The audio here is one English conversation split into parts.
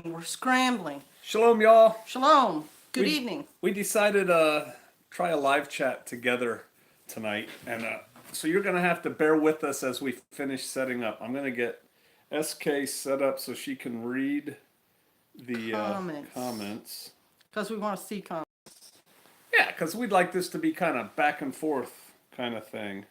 We're scrambling. Shalom, y'all. Shalom. Good evening. We decided try a live chat together tonight, and so you're gonna have to bear with us as we finish setting up. I'm gonna get SK set up so she can read the comments. Because we want to see comments. Yeah, because we'd like this to be kind of back and forth kind of thing.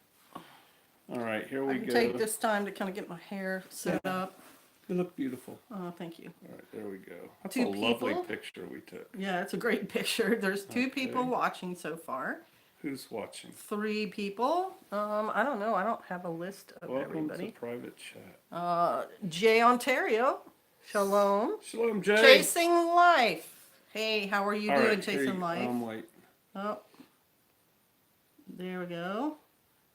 All right, here we I can go. take this time to kind of get my hair set up. You look beautiful. Oh, thank you. All right, there we go. That's Two a lovely people? picture we took. Yeah, it's a great picture. There's two people watching so far. Who's watching? 3 people. I don't know. I don't have a list of Welcome everybody. to private chat. Jay Ontario. Shalom. Shalom, Jay. Chasing Life. Hey, how are you All doing, right, Chasing Life? Wait. Oh, there we go.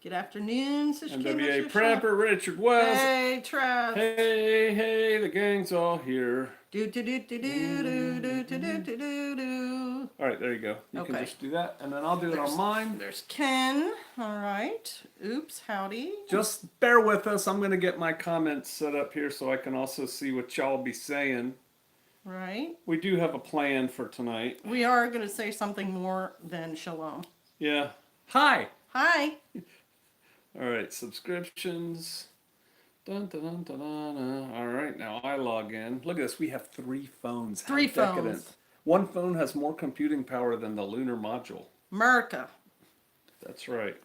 Good afternoon, Sister NWA Prepper, Richard Wells. Hey, Trav. Hey, the gang's all here. Do do do do do do do do do do do do. All right, there you go. You can Okay. just do that, and then I'll do it on mine. There's Ken. All right. Oops, howdy. Just bear with us. I'm going to get my comments set up here so I can also see what y'all be saying. Right. We do have a plan for tonight. We are going to say something more than shalom. Yeah. Hi. Hi. All right, subscriptions. Dun, dun, dun, dun, dun, dun. All right, now I log in. Look at this. We have 3 phones. How 3 decadent. phones. One phone has more computing power than the lunar module. America. That's right.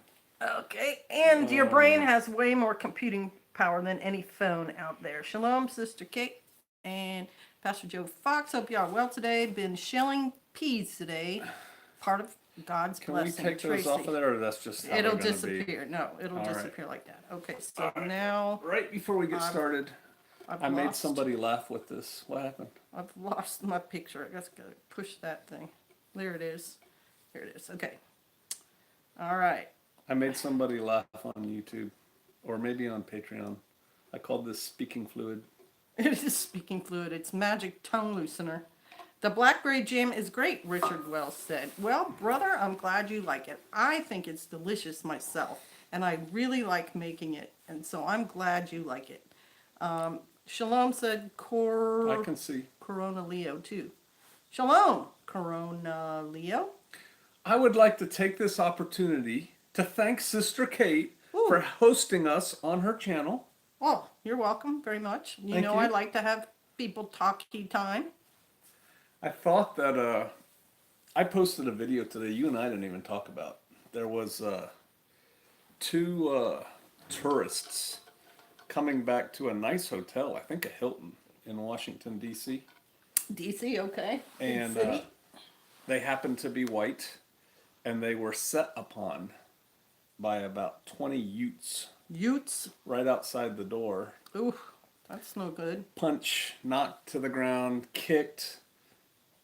Okay. And your brain has way more computing power than any phone out there. Shalom, Sister Kate and Pastor Joe Fox. Hope y'all are well today. Been shelling peas today. Part of God's Can blessing. we take those Tracy. off of there, or that's just how It'll they're gonna disappear. No, it'll All right. disappear like that. Okay, so All right. now Right before we get started, I made lost- somebody laugh with this. What happened? I've lost my picture. I guess I gotta push that thing. There it is. Here it is. Okay. All right. I made somebody laugh on YouTube, or maybe on Patreon. I called this speaking fluid. It is speaking fluid. It's magic tongue loosener. The blackberry jam is great, Richard Wells said. Well, brother, I'm glad you like it. I think it's delicious myself, and I really like making it, and so I'm glad you like it. Shalom said I can see. Corona Leo too. Shalom, Corona Leo. I would like to take this opportunity to thank Sister Kate Ooh. for hosting us on her channel. Oh, you're welcome very much. You Thank know you. I like to have people talky time. I thought that I posted a video today you and I didn't even talk about. There was 2 tourists coming back to a nice hotel, I think a Hilton in Washington, D.C. DC, okay. Big And city. they happened to be white, and they were set upon by about 20 Utes Utes. right outside the door. Ooh, that's no good. Punch, knocked to the ground, kicked,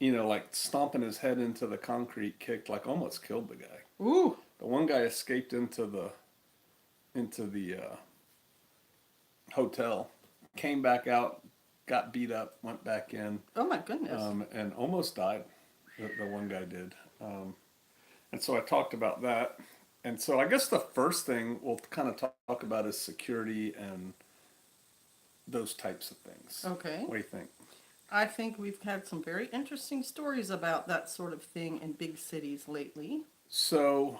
like stomping his head into the concrete, kicked, like almost killed the guy. Ooh. The one guy escaped into the hotel, came back out, got beat up, went back in, Oh my goodness. and almost died. The one guy did. And so I talked about that. And so I guess the first thing we'll kind of talk about is security and those types of things. Okay. What do you think? I think we've had some very interesting stories about that sort of thing in big cities lately. So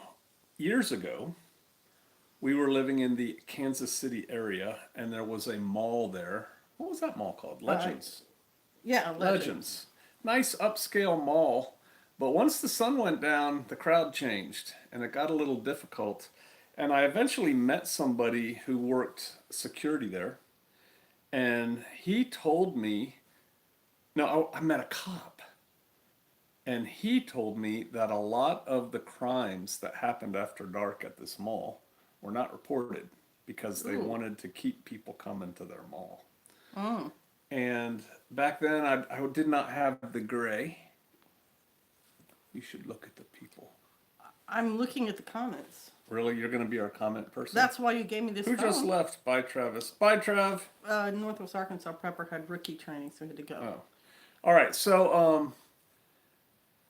years ago, we were living in the Kansas City area, and there was a mall there. What was that mall called? Legends. Yeah, Legends. Nice upscale mall. But once the sun went down, the crowd changed, and it got a little difficult. And I eventually met somebody who worked security there, and he told me, no, I met a cop, and he told me that a lot of the crimes that happened after dark at this mall were not reported because they wanted to keep people coming to their mall. Mm. And back then, I did not have the gray. You should look at the people. I'm looking at the comments. Really? You're going to be our comment person? That's why you gave me this Who phone. just left? Bye, Travis. Bye, Trav. Northwest Arkansas Prepper had rookie training, so he had to go. Oh. All right. So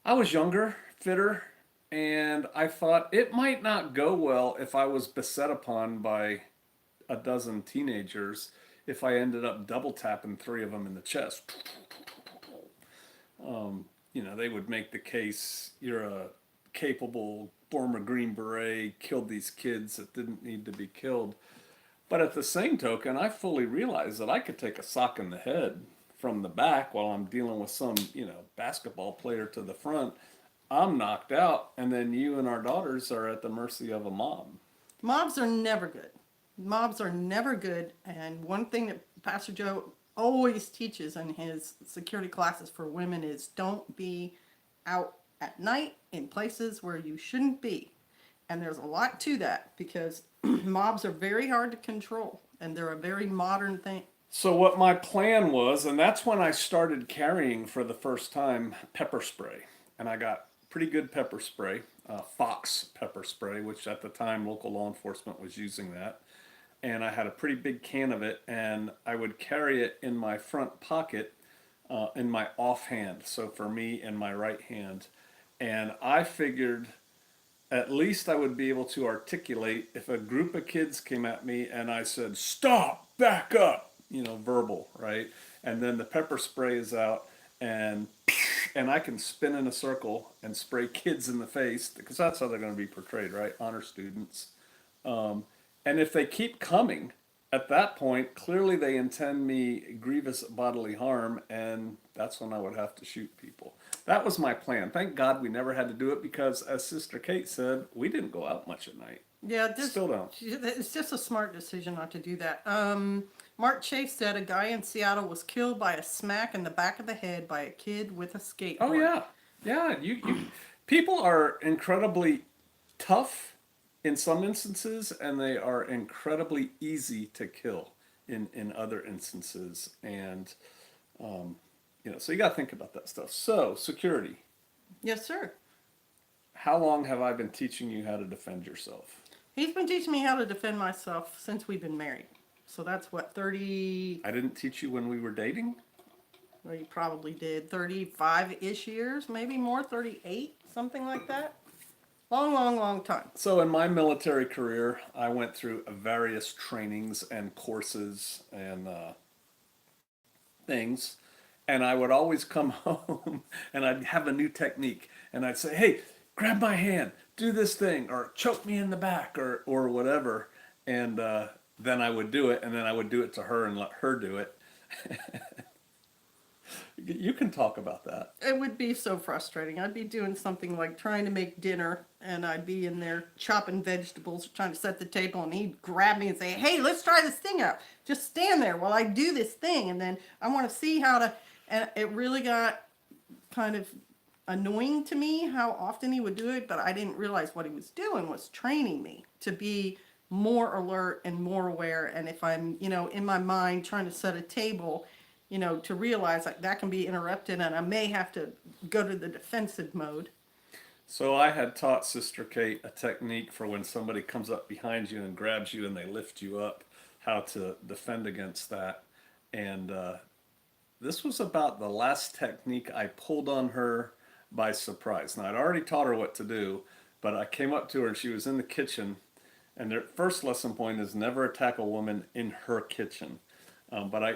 I was younger, fitter, and I thought it might not go well if I was beset upon by a dozen teenagers if I ended up double tapping 3 of them in the chest. They would make the case you're a capable former Green Beret, killed these kids that didn't need to be killed. But at the same token, I fully realize that I could take a sock in the head from the back while I'm dealing with some, basketball player to the front. I'm knocked out, and then you and our daughters are at the mercy of a mob. Mobs are never good. Mobs are never good. And one thing that Pastor Joe always teaches in his security classes for women is don't be out at night in places where you shouldn't be. And there's a lot to that because mobs are very hard to control and they're a very modern thing. So what my plan was, and that's when I started carrying for the first time pepper spray, and I got pretty good pepper spray, Fox pepper spray, which at the time local law enforcement was using that, and I had a pretty big can of it, and I would carry it in my front pocket, in my offhand. So for me, in my right hand, and I figured at least I would be able to articulate if a group of kids came at me and I said, "Stop, back up," verbal, right? And then the pepper spray is out and I can spin in a circle and spray kids in the face because that's how they're going to be portrayed, right? Honor students. And if they keep coming, at that point, clearly they intend me grievous bodily harm, and that's when I would have to shoot people. That was my plan. Thank God we never had to do it because, as Sister Kate said, we didn't go out much at night. Yeah, Still don't. It's just a smart decision not to do that. Mark Chase said a guy in Seattle was killed by a smack in the back of the head by a kid with a skateboard. Oh yeah. People are incredibly tough in some instances, and they are incredibly easy to kill in other instances, and so you got to think about that stuff. So security. Yes, sir. How long have I been teaching you how to defend yourself? He's been teaching me how to defend myself since we've been married. So that's what, 30... I didn't teach you when we were dating? Well, you probably did 35-ish years, maybe more, 38, something like that. Long time. So in my military career, I went through various trainings and courses and things. And I would always come home and I'd have a new technique. And I'd say, "Hey, grab my hand, do this thing, or choke me in the back, or whatever." And then I would do it, and then I would do it to her and let her do it. You can talk about that. It would be so frustrating. I'd be doing something like trying to make dinner, and I'd be in there chopping vegetables, trying to set the table, and he'd grab me and say, "Hey, let's try this thing out. Just stand there while I do this thing, and then I want to see how to..." And it really got kind of annoying to me how often he would do it, but I didn't realize what he was doing was training me to be more alert and more aware. And if I'm, in my mind trying to set a table, to realize like that can be interrupted and I may have to go to the defensive mode. So I had taught Sister Kate a technique for when somebody comes up behind you and grabs you and they lift you up, how to defend against that. And this was about the last technique I pulled on her by surprise. Now, I'd already taught her what to do, but I came up to her and she was in the kitchen. And their first lesson point is never attack a woman in her kitchen.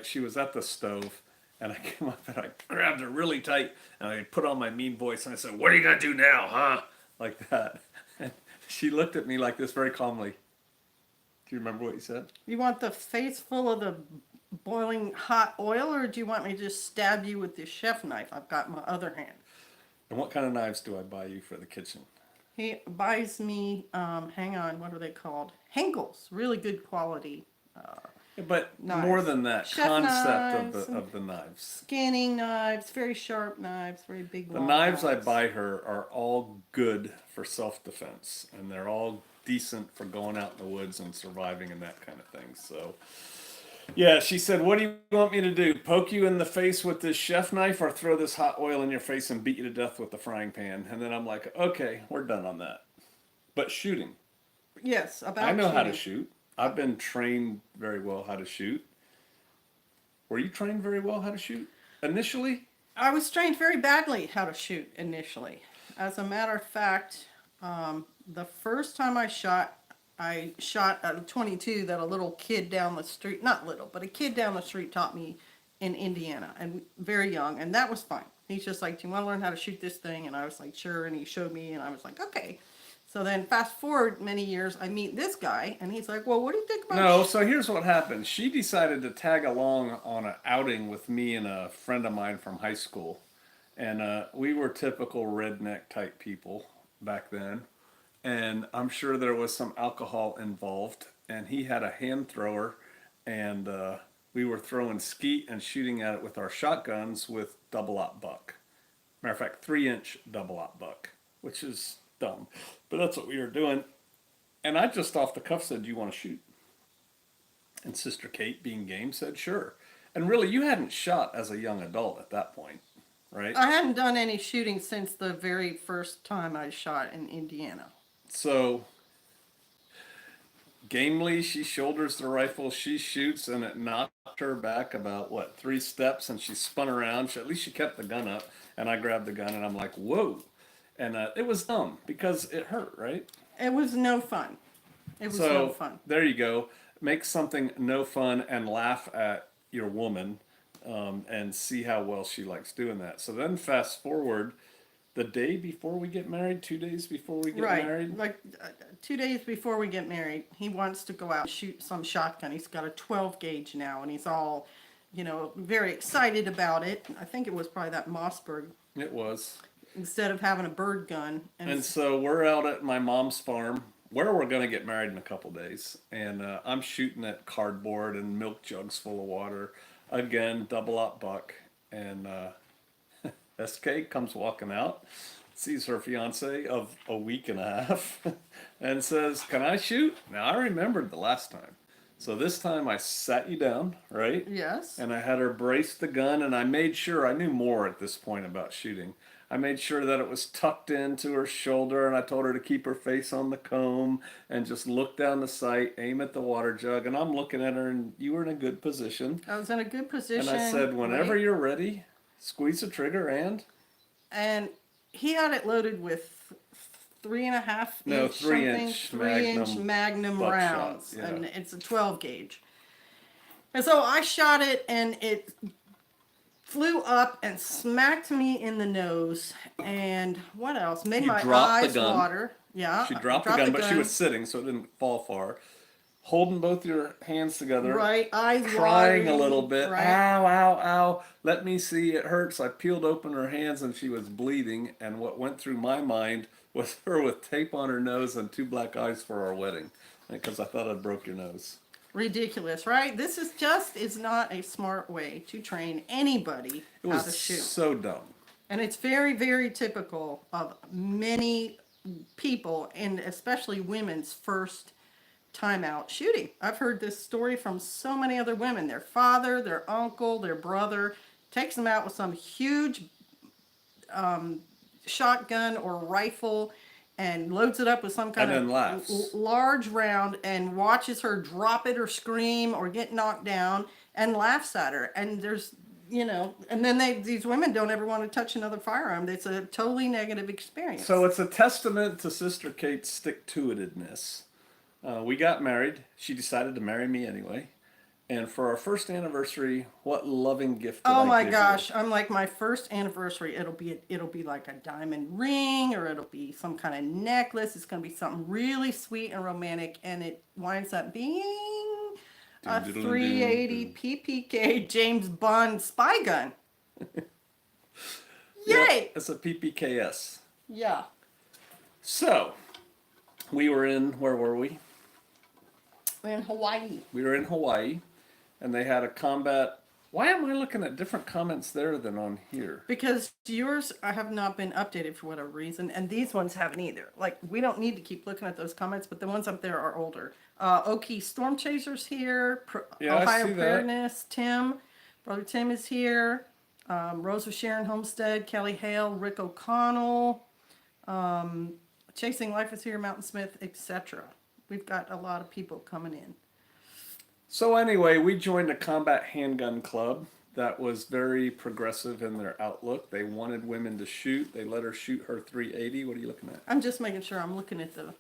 She was at the stove, and I came up and I grabbed her really tight, and I put on my mean voice, and I said, "What are you going to do now, huh?" Like that. And she looked at me like this very calmly. Do you remember what you said? You want the face full of the boiling hot oil, or do you want me to just stab you with this chef knife I've got in my other hand? And what kind of knives do I buy you for the kitchen? He buys me, hang on, what are they called? Henkel's, really good quality. But knives. More than that, Chef concept knives of the knives. Scanning knives, very sharp knives, very big. The knives I buy her are all good for self-defense, and they're all decent for going out in the woods and surviving and that kind of thing. So, yeah, she said, "What do you want me to do? Poke you in the face with this chef knife or throw this hot oil in your face and beat you to death with the frying pan?" And then I'm like, "Okay, we're done on that." But shooting. Yes, about I know shooting. how to shoot. I've been trained very well how to shoot. Were you trained very well how to shoot initially? I was trained very badly how to shoot initially. As a matter of fact, the first time I shot a .22 that a little kid down the street, not little, but a kid down the street taught me in Indiana, and very young, and that was fine. He's just like, "Do you want to learn how to shoot this thing?" And I was like, "Sure." And he showed me, and I was like, "Okay." So then, fast forward many years, I meet this guy, and he's like, "Well, what do you think about?" No, so here's what happened. She decided to tag along on an outing with me and a friend of mine from high school. And we were typical redneck type people back then. And I'm sure there was some alcohol involved. And he had a hand thrower, and we were throwing skeet and shooting at it with our shotguns with double aught buck. Matter of fact, 3-inch double aught buck, which is dumb. But that's what we were doing. And I just off the cuff said, "Do you want to shoot?" And Sister Kate, being game, said, "Sure." And really, you hadn't shot as a young adult at that point, right? I hadn't done any shooting since the very first time I shot in Indiana. So, gamely, she shoulders the rifle, she shoots, and it knocked her back about, what, 3 steps, and she spun around. At least she kept the gun up, and I grabbed the gun, and I'm like, "Whoa." And it was dumb because it hurt, right? It was no fun. It was no fun. There you go. Make something no fun and laugh at your woman, and see how well she likes doing that. So then fast forward the day before we get married, 2 days before we get Right, married. like 2 days before we get married, he wants to go out and shoot some shotgun. He's got a 12 gauge now, and he's all, very excited about it. I think it was probably that Mossberg It was. instead of having a bird gun. And so we're out at my mom's farm where we're going to get married in a couple days. And I'm shooting at cardboard and milk jugs full of water. Again, double aught buck. And SK comes walking out, sees her fiance of a week and a half, and says, "Can I shoot?" Now, I remembered the last time. So this time I sat you down, right? Yes. And I had her brace the gun, and I made sure I knew more at this point about shooting. I made sure that it was tucked into her shoulder, and I told her to keep her face on the comb and just look down the sight, aim at the water jug. And I'm looking at her, and you were in a good position. I was in a good position. And I said, "Whenever right? you're ready, squeeze the trigger." And he had it loaded with 3.5 No, inch 3-inch 3-inch Magnum buckshot, rounds, yeah. and it's a 12 gauge. And so I shot it, and it flew up and smacked me in the nose. And what else? Made You my dropped the eyes gun. water. Yeah, She I dropped the gun, but she was sitting, so it didn't fall far. Holding both your hands together. right, eyes Crying watering, a little bit. Right. Ow, ow, ow. Let me see, it hurts. I peeled open her hands and she was bleeding. And what went through my mind was her with tape on her nose and 2 black eyes for our wedding. Because I thought I'd broke your nose. Ridiculous, right? This is not a smart way to train anybody It how to was shoot. so dumb. And it's very, very typical of many people, and especially women's first time out shooting. I've heard this story from so many other women. Their father, their uncle, their brother takes them out with some huge shotgun or rifle and loads it up with some kind And of then laughs. large round and watches her drop it or scream or get knocked down and laughs at her. And there's, and then these women don't ever want to touch another firearm. It's a totally negative experience. So it's a testament to Sister Kate's stick-to-itedness. We got married. She decided to marry me anyway. And for our first anniversary, what loving gift did I Oh my give gosh! her? I'm like, my first anniversary. It'll be like a diamond ring, or it'll be some kind of necklace. It's gonna be something really sweet and romantic, and it winds up being a 380 PPK James Bond spy gun. Yay! Yep, it's a PPKS. Yeah. So, we were in, where were we? In Hawaii. We were in Hawaii, and they had a combat. Why am I looking at different comments there than on here? Because yours have not been updated for whatever reason, and these ones haven't either. Like, we don't need to keep looking at those comments, but the ones up there are older. Okie Storm Chasers here. Yeah, I Ohio see that. Preparedness. Tim. Brother Tim is here. Rose of Sharon Homestead. Kelly Hale. Rick O'Connell. Chasing Life is here. Mountain Smith, etc. We've got a lot of people coming in. So anyway, we joined a combat handgun club that was very progressive in their outlook. They wanted women to shoot. They let her shoot her 380. What are you looking at? I'm just making sure I'm looking at the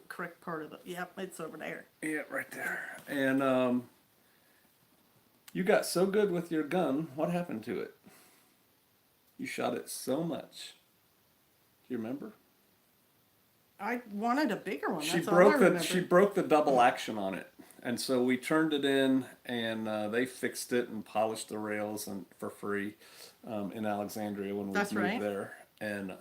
correct part of the... Yep, it's over there. Yeah, right there. And You got so good with your gun. What happened to it? You shot it so much. Do you remember? I wanted a bigger one. She That's all I broke the remember. she broke the double action on it, and so we turned it in, and they fixed it and polished the rails and for free in Alexandria when we That's moved right. there. And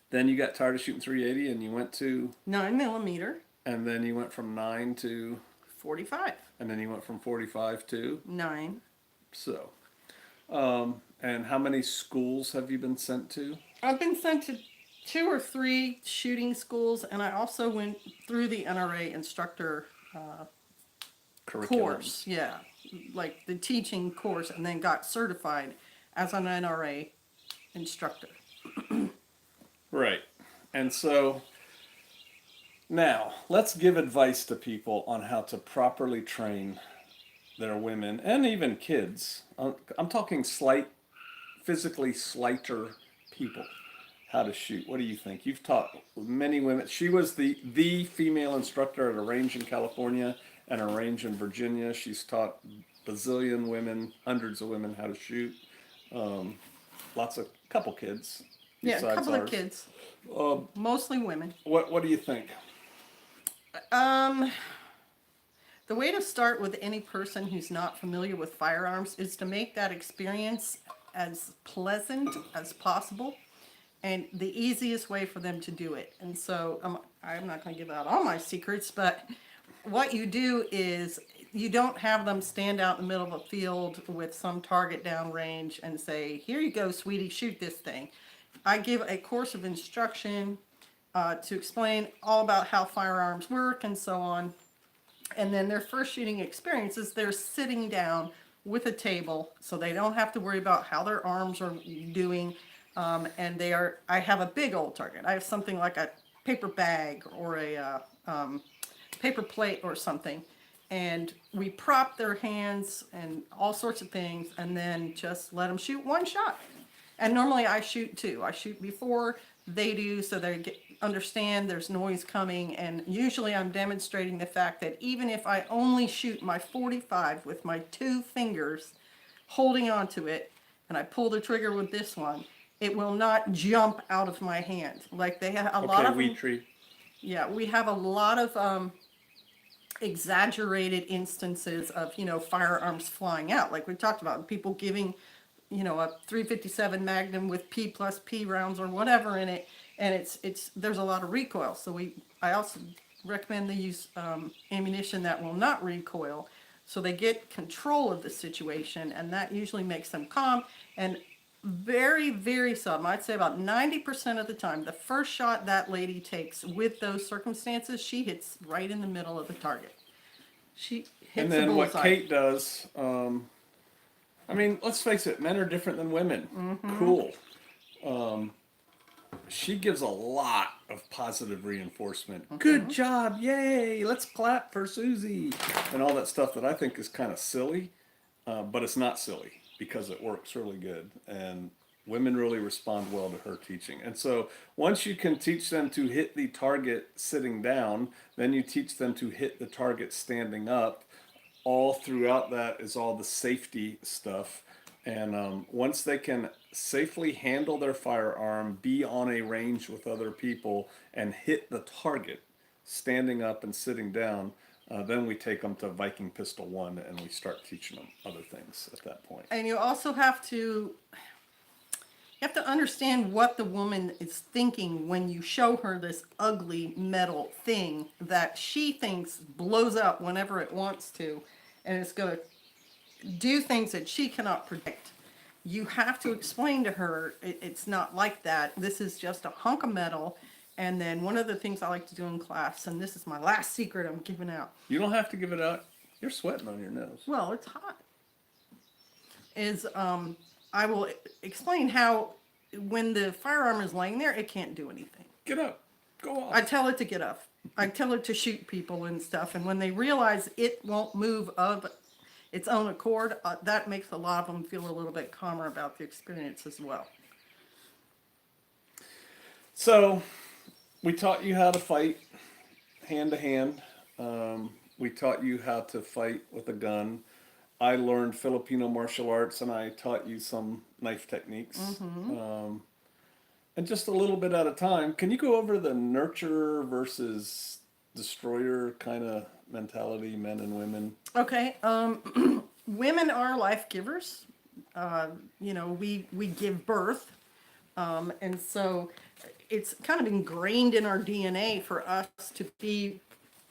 then you got tired of shooting 380, and you went to, 9mm, and then you went from 9 to, 45, and then you went from 45 to 9. so. And how many schools have you been sent to? I've been sent to 2 or 3 shooting schools, and I also went through the NRA instructor Curriculum. course. Yeah, like the teaching course, and then got certified as an NRA instructor. Right. And so now let's give advice to people on how to properly train their women and even kids. I'm talking physically slighter people how to shoot. What do you think? You've taught many women. She was the female instructor at a range in California and a range in Virginia. She's taught bazillion women, hundreds of women how to shoot. Couple kids. Yeah, a besides couple of ours. kids, mostly women. What do you think? The way to start with any person who's not familiar with firearms is to make that experience as pleasant as possible, and the easiest way for them to do it. And so I'm not going to give out all my secrets, but what you do is you don't have them stand out in the middle of a field with some target downrange and say, "Here you go, sweetie, shoot this thing." I give a course of instruction to explain all about how firearms work and so on. And then their first shooting experience is they're sitting down with a table, so they don't have to worry about how their arms are doing. And I have a big old target. I have something like a paper bag or a paper plate or something. And we prop their hands and all sorts of things, and then just let them shoot one shot. And normally I shoot 2. I shoot before they do, so they understand there's noise coming. And usually I'm demonstrating the fact that even if I only shoot my 45 with my 2 fingers holding onto it, and I pull the trigger with this one, it will not jump out of my hand. Like they have a lot of wheat tree. Yeah, we have a lot of exaggerated instances of firearms flying out, like we talked about, people giving a 357 Magnum with P plus P rounds or whatever in it, and it's there's a lot of recoil. So I also recommend they use ammunition that will not recoil, so they get control of the situation, and that usually makes them calm. And very, very seldom, I'd say about 90% of the time, the first shot that lady takes with those circumstances, she hits right in the middle of the target. She hits And the then what bullseye. Kate does, I mean, let's face it, men are different than women. Mm-hmm. Cool. She gives a lot of positive reinforcement. Mm-hmm. Good job, yay, let's clap for Susie. And all that stuff that I think is kind of silly, but it's not silly because it works really good. And women really respond well to her teaching. And so once you can teach them to hit the target sitting down, then you teach them to hit the target standing up. All throughout that is all the safety stuff. And once they can safely handle their firearm, be on a range with other people, and hit the target standing up and sitting down, then we take them to Viking Pistol 1 and we start teaching them other things at that point. And you also have to understand what the woman is thinking when you show her this ugly metal thing that she thinks blows up whenever it wants to, and it's going to do things that she cannot predict. You have to explain to her it's not like that. This is just a hunk of metal. And then one of the things I like to do in class, and this is my last secret I'm giving out. You don't have to give it out. You're sweating on your nose. Well, it's hot. Is I will explain how when the firearm is laying there, it can't do anything. Get up. Go off. I tell it to get up. I tell it to shoot people and stuff. And when they realize it won't move of its own accord, that makes a lot of them feel a little bit calmer about the experience as well. So, we taught you how to fight hand to hand. We taught you how to fight with a gun. I learned Filipino martial arts, and I taught you some knife techniques. And just a little bit at a time. Can you go over the nurturer versus destroyer kind of mentality, men and women? Okay. Women are life givers. You know, we give birth, and so it's kind of ingrained in our DNA for us to be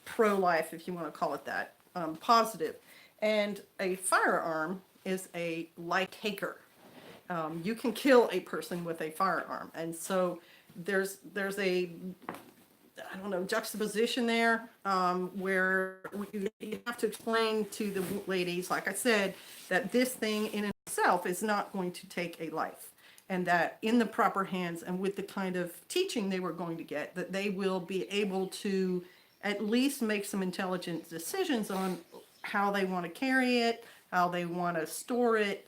pro-life, if you want to call it that, positive. And a firearm is a life taker. You can kill a person with a firearm, and so there's a, I don't know, juxtaposition there, where you have to explain to the ladies, like I said, that this thing in itself is not going to take a life, and that in the proper hands and with the kind of teaching they were going to get, that they will be able to at least make some intelligent decisions on how they want to carry it, how they want to store it.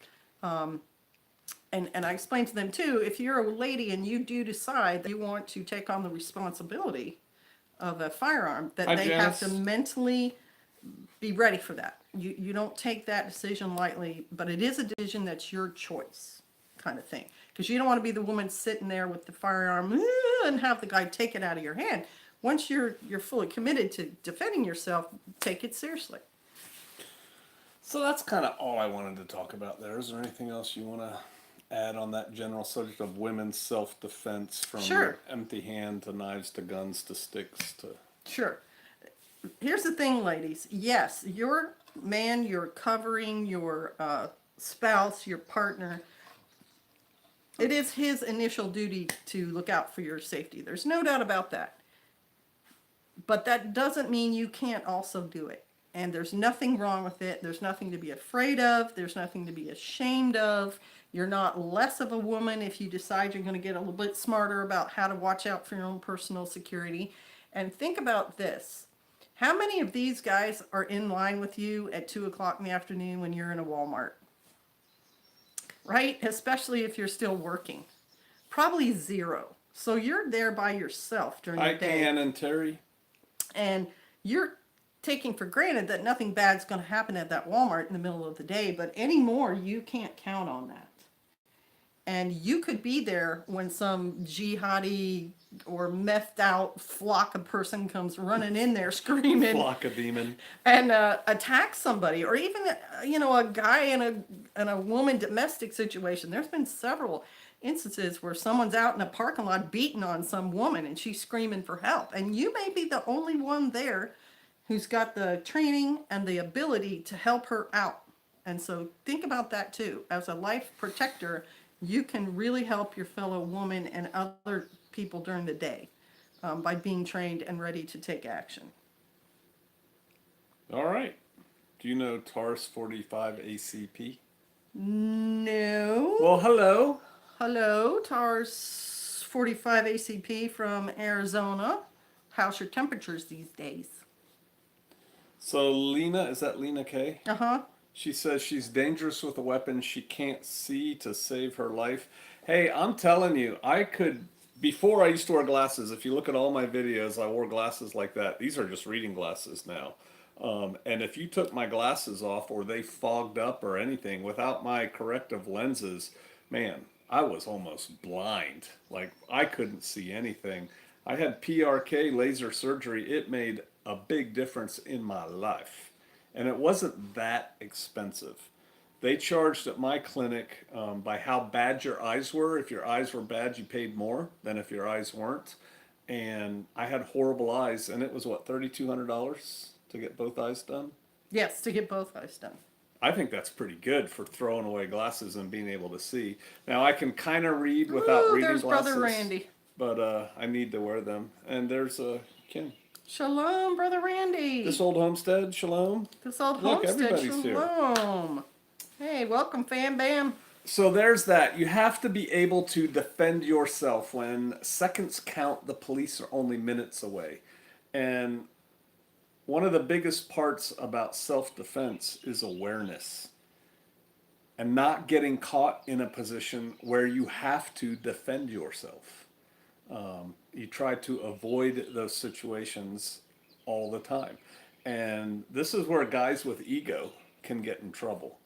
And I explained to them too, if you're a lady and you do decide that you want to take on the responsibility of a firearm, that Hi, they Janice. have to mentally be ready for that. You don't take that decision lightly, but it is a decision that's your choice, kind of thing. Because you don't want to be the woman sitting there with the firearm and have the guy take it out of your hand. Once you're fully committed to defending yourself, take it seriously. So that's kind of all I wanted to talk about there. Is there anything else you want to add on that general subject of women's self-defense, from Sure. empty hand to knives to guns to sticks to... Sure. Here's the thing, ladies. Yes, your man, your covering, your spouse, your partner, it is his initial duty to look out for your safety. There's no doubt about that. But that doesn't mean you can't also do it. And there's nothing wrong with it. There's nothing to be afraid of. There's nothing to be ashamed of. You're not less of a woman if you decide you're going to get a little bit smarter about how to watch out for your own personal security. And think about this. How many of these guys are in line with you at 2 o'clock in the afternoon when you're in a Walmart? Right? Especially if you're still working. Probably zero. So you're there by yourself during the Hi, day. Can and Terry. And you're taking for granted that nothing bad's going to happen at that Walmart in the middle of the day, but anymore you can't count on that. And you could be there when some jihadi or methed out flock of person comes running in there screaming Flock of demon. and attack somebody, or even a guy in a woman domestic situation. There's been several instances where someone's out in a parking lot beating on some woman and she's screaming for help, and you may be the only one there who's got the training and the ability to help her out. And so think about that too. As a life protector, you can really help your fellow woman and other people during the day, by being trained and ready to take action. All right. Do you know TARS 45 ACP? No. Well, hello. Hello, TARS 45 ACP from Arizona. How's your temperatures these days? So Lena, is that Lena K? Uh-huh. She says she's dangerous with a weapon she can't see to save her life. Hey, I'm telling you, before I used to wear glasses, if you look at all my videos, I wore glasses like that. These are just reading glasses now. And if you took my glasses off or they fogged up or anything without my corrective lenses, man, I was almost blind. Like, I couldn't see anything. I had PRK laser surgery. It made a big difference in my life. And it wasn't that expensive. They charged at my clinic by how bad your eyes were. If your eyes were bad, you paid more than if your eyes weren't. And I had horrible eyes, and it was what, $3,200 to get both eyes done? Yes, to get both eyes done. I think that's pretty good for throwing away glasses and being able to see. Now I can kind of read without reading there's glasses. Brother Randy. But I need to wear them. And there's Kim. Shalom, Brother Randy. This old homestead, shalom. This old Look, homestead, everybody's here. shalom. Hey, welcome, fam bam. So there's that. You have to be able to defend yourself. When seconds count, the police are only minutes away. And one of the biggest parts about self-defense is awareness. And not getting caught in a position where you have to defend yourself. You try to avoid those situations all the time. And this is where guys with ego can get in trouble.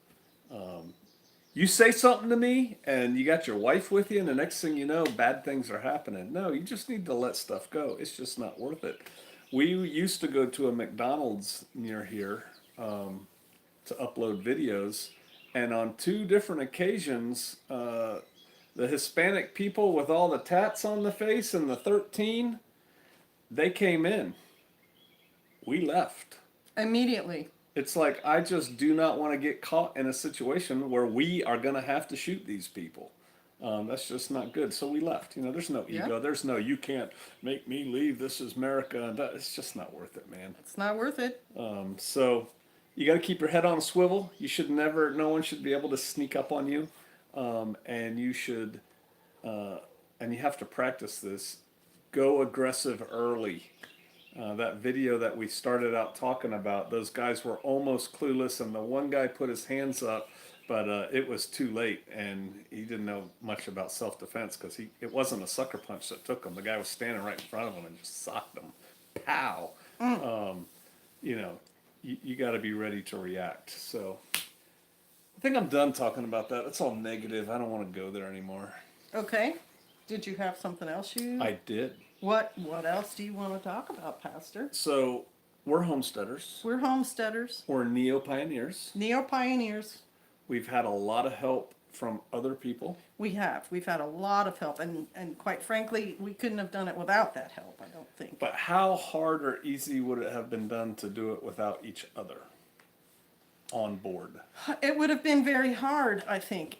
You say something to me and you got your wife with you, and the next thing you know, bad things are happening. No, you just need to let stuff go. It's just not worth it. We used to go to a McDonald's near here to upload videos, and on 2 different occasions, the Hispanic people with all the tats on the face and the 13, they came in. We left. Immediately. It's like, I just do not want to get caught in a situation where we are going to have to shoot these people. That's just not good. So we left. You know, there's no ego. Yeah. There's no, you can't make me leave. This is America. It's just not worth it, man. It's not worth it. So you got to keep your head on a swivel. You should never, no one should be able to sneak up on you. And you should, and you have to practice this, go aggressive early. That video that we started out talking about, those guys were almost clueless, and the one guy put his hands up, but it was too late, and he didn't know much about self-defense because it wasn't a sucker punch that took him. The guy was standing right in front of him and just socked him. Pow! You know, you got to be ready to react. So I think I'm done talking about that. It's all negative. I don't want to go there anymore. Okay. Did you have something else you... I did. What else do you want to talk about, Pastor? So we're homesteaders. We're homesteaders. We're neo-pioneers. Neo-pioneers. We've had a lot of help from other people. We have. We've had a lot of help, and quite frankly, we couldn't have done it without that help, I don't think. But how hard or easy would it have been done to do it without each other on board? It would have been very hard, I think.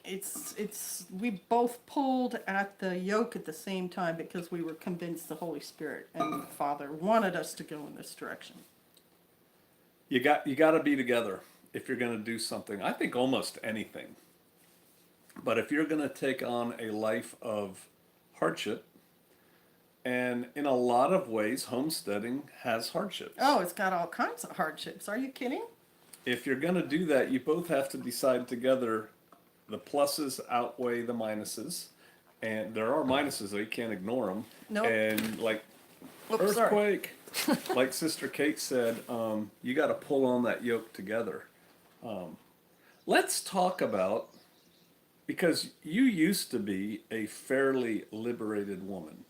We both pulled at the yoke at the same time because we were convinced the Holy Spirit and the Father wanted us to go in this direction. You got to be together if you're going to do something. I think almost anything. But if you're going to take on a life of hardship, and in a lot of ways, homesteading has hardships. Oh, it's got all kinds of hardships. Are you kidding? If you're going to do that, you both have to decide together the pluses outweigh the minuses. And there are minuses, though. You can't ignore them. Nope. And like Oops, sorry. earthquake, like Sister Kate said, you got to pull on that yoke together. Let's talk about, because you used to be a fairly liberated woman.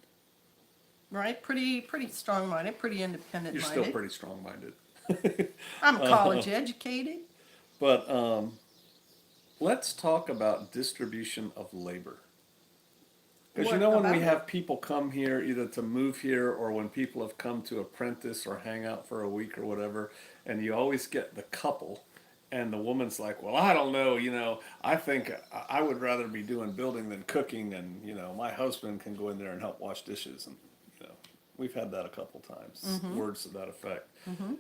Right? Pretty strong-minded, pretty independent-minded. You're still pretty strong-minded. I'm college educated. But let's talk about distribution of labor. Because you know when we have people come here either to move here or when people have come to apprentice or hang out for a week or whatever, and you always get the couple, and the woman's like, well, I don't know, you know, I think I would rather be doing building than cooking, and, you know, my husband can go in there and help wash dishes. And, you know, we've had that a couple times, words to that effect. Mm-hmm.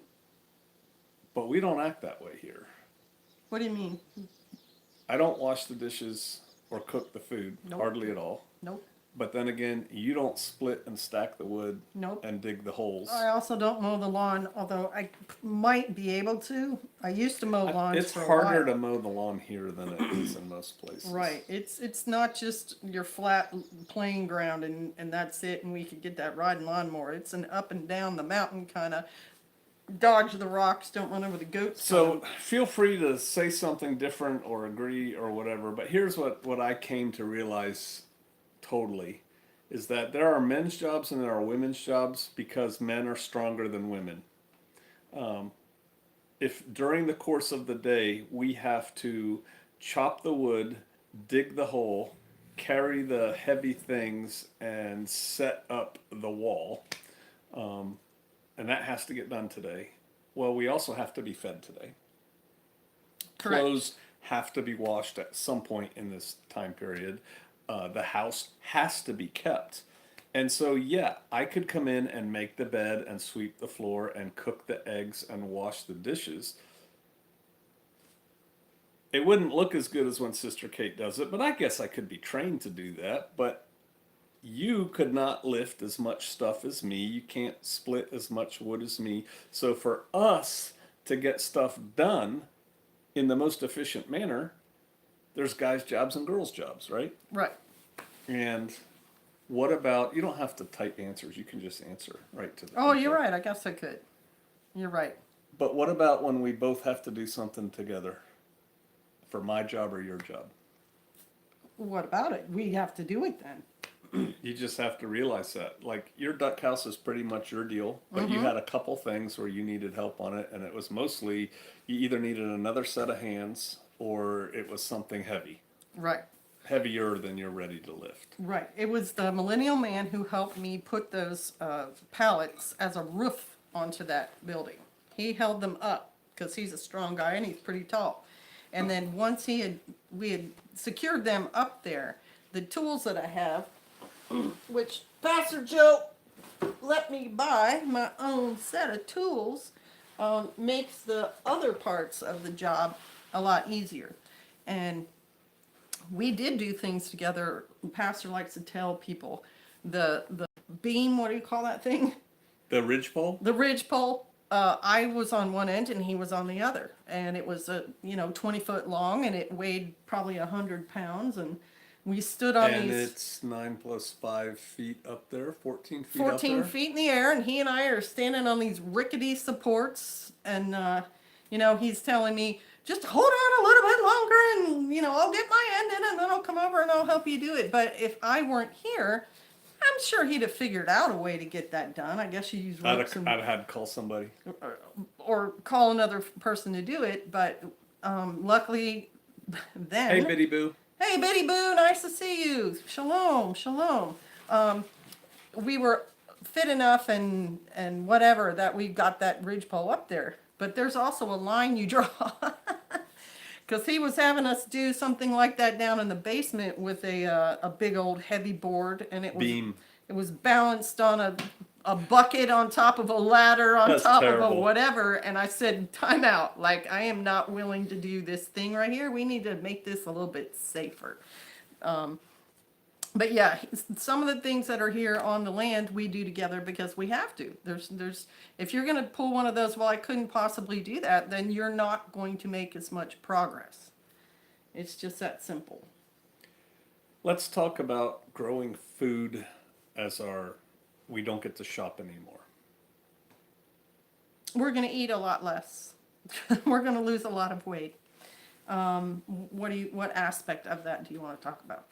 But we don't act that way here. What do you mean? I don't wash the dishes or cook the food, Nope. hardly at all. Nope. But then again, you don't split and stack the wood Nope. and dig the holes. I also don't mow the lawn, although I might be able to. I used to mow lawns It's for a harder while. to mow the lawn here than it is in most places. Right. It's not just your flat playing ground and that's it, and we could get that riding lawnmower. It's an up and down the mountain kind of dodge the rocks, don't run over the goats. So feel free to say something different or agree or whatever, but here's what I came to realize totally is that there are men's jobs and there are women's jobs because men are stronger than women. If during the course of the day we have to chop the wood, dig the hole, carry the heavy things, and set up the wall, and that has to get done today. Well, we also have to be fed today. Correct. Clothes have to be washed at some point in this time period. The house has to be kept. And so, yeah, I could come in and make the bed and sweep the floor and cook the eggs and wash the dishes. It wouldn't look as good as when Sister Kate does it, but I guess I could be trained to do that. But you could not lift as much stuff as me. You can't split as much wood as me. So for us to get stuff done in the most efficient manner, there's guys' jobs and girls' jobs, right? Right. And what about, you don't have to type answers. You can just answer right to the Oh, people. you're right. I guess I could. You're right. But what about when we both have to do something together? For my job or your job? What about it? We have to do it then. You just have to realize that. Like, your duck house is pretty much your deal, but you had a couple things where you needed help on it, and it was mostly you either needed another set of hands or it was something heavy, Right. heavier than you're ready to lift. Right. It was the millennial man who helped me put those pallets as a roof onto that building. He held them up because he's a strong guy and he's pretty tall. And then once we had secured them up there, the tools that I have, which Pastor Joe let me buy my own set of tools, makes the other parts of the job a lot easier. And we did do things together. Pastor likes to tell people the beam, what do you call that thing? The ridgepole? The ridge pole. I was on one end and he was on the other, and it was 20 foot long, and it weighed probably 100 pounds, and we stood on And these it's 9 plus 5 feet up there, 14 feet 14 up there. feet in the air, and he and I are standing on these rickety supports, and he's telling me, just hold on a little bit longer, and I'll get my end in, and then I'll come over and I'll help you do it. But if I weren't here, I'm sure he'd have figured out a way to get that done. I guess you use ropes I'd have had to call somebody. or call another person to do it. But luckily, then. Hey, Biddy Boo. Hey, Betty Boo, nice to see you. Shalom, shalom. We were fit enough and whatever that we got that ridgepole up there. But there's also a line you draw. Because he was having us do something like that down in the basement with a big old heavy board, and it was Beam. It was balanced on a bucket on top of a ladder on That's top of terrible. a whatever, and I said, time out. Like, I am not willing to do this thing right here. We need to make this a little bit safer. But yeah, some of the things that are here on the land we do together because we have to. There's if you're going to pull one of those, well, I couldn't possibly do that, then you're not going to make as much progress. It's just that simple. Let's talk about growing food as we don't get to shop anymore. We're going to eat a lot less. We're going to lose a lot of weight. What aspect of that do you want to talk about?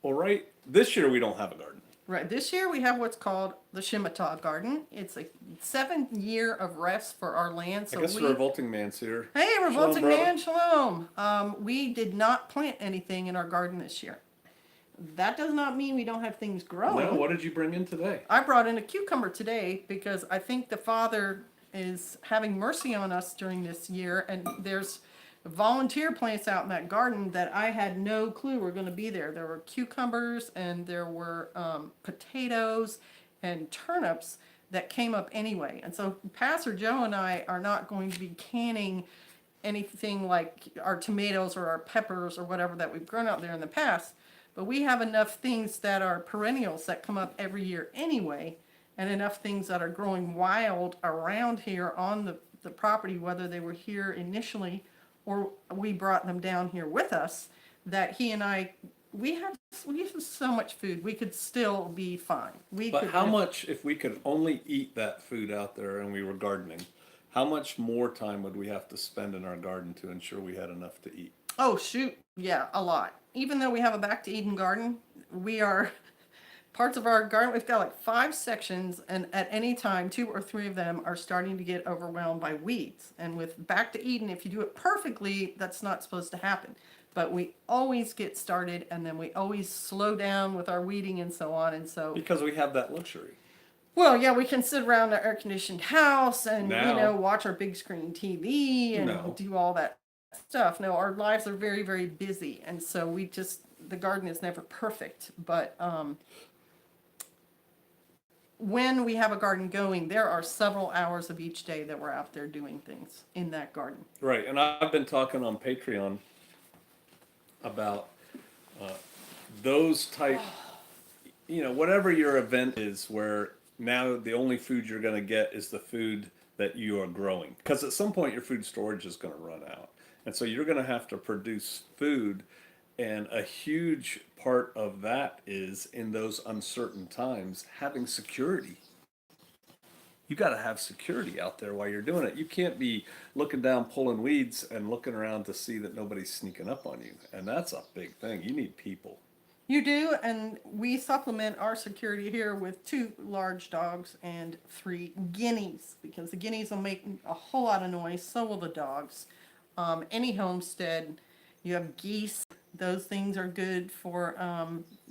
Well, right, this year we don't have a garden. Right. This year we have what's called the Shemitah Garden. It's a 7 year of rest for our land. So I guess the Revolting Man's here. Hey, Shalom, Revolting brother. Man, shalom. We did not plant anything in our garden this year. That does not mean we don't have things growing. No, what did you bring in today? I brought in a cucumber today because I think the Father is having mercy on us during this year, and there's volunteer plants out in that garden that I had no clue were going to be there. There were cucumbers and there were potatoes and turnips that came up anyway. And so Pastor Joe and I are not going to be canning anything like our tomatoes or our peppers or whatever that we've grown out there in the past. But we have enough things that are perennials that come up every year anyway, and enough things that are growing wild around here on the property, whether they were here initially or we brought them down here with us, that he and I, we have so much food, we could still be fine. But how much, if we could only eat that food out there and we were gardening, how much more time would we have to spend in our garden to ensure we had enough to eat? Oh, shoot. Yeah, a lot. Even though we have a back to Eden garden, parts of our garden, we've got like 5 sections, and at any time, 2 or 3 of them are starting to get overwhelmed by weeds. And with back to Eden, if you do it perfectly, that's not supposed to happen. But we always get started, and then we always slow down with our weeding and so on. And so, Because we have that luxury. well, yeah, we can sit around the air-conditioned house and, Now. watch our big screen TV and do all that stuff. No, our lives are very, very busy. And so the garden is never perfect. But when we have a garden going, there are several hours of each day that we're out there doing things in that garden. Right, and I've been talking on Patreon about those type, whatever your event is, where now the only food you're going to get is the food that you are growing. Because at some point your food storage is going to run out. And so you're going to have to produce food, and a huge part of that is, in those uncertain times, having security. you got to have security out there while you're doing it. You can't be looking down, pulling weeds, and looking around to see that nobody's sneaking up on you. And that's a big thing. You need people. You do, and we supplement our security here with 2 large dogs and 3 guineas, because the guineas will make a whole lot of noise, so will the dogs. Any homestead, you have geese, those things are good for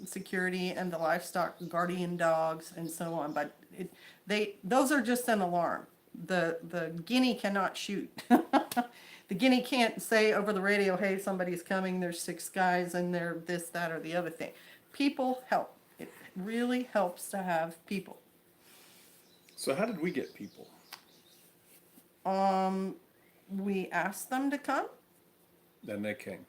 security, and the livestock guardian dogs and so on, but those are just an alarm. The guinea cannot shoot. The guinea can't say over the radio, hey, somebody's coming, there's 6 guys, and they're this, that, or the other thing. People help. It really helps to have people. So how did we get people? We asked them to come. Then they came.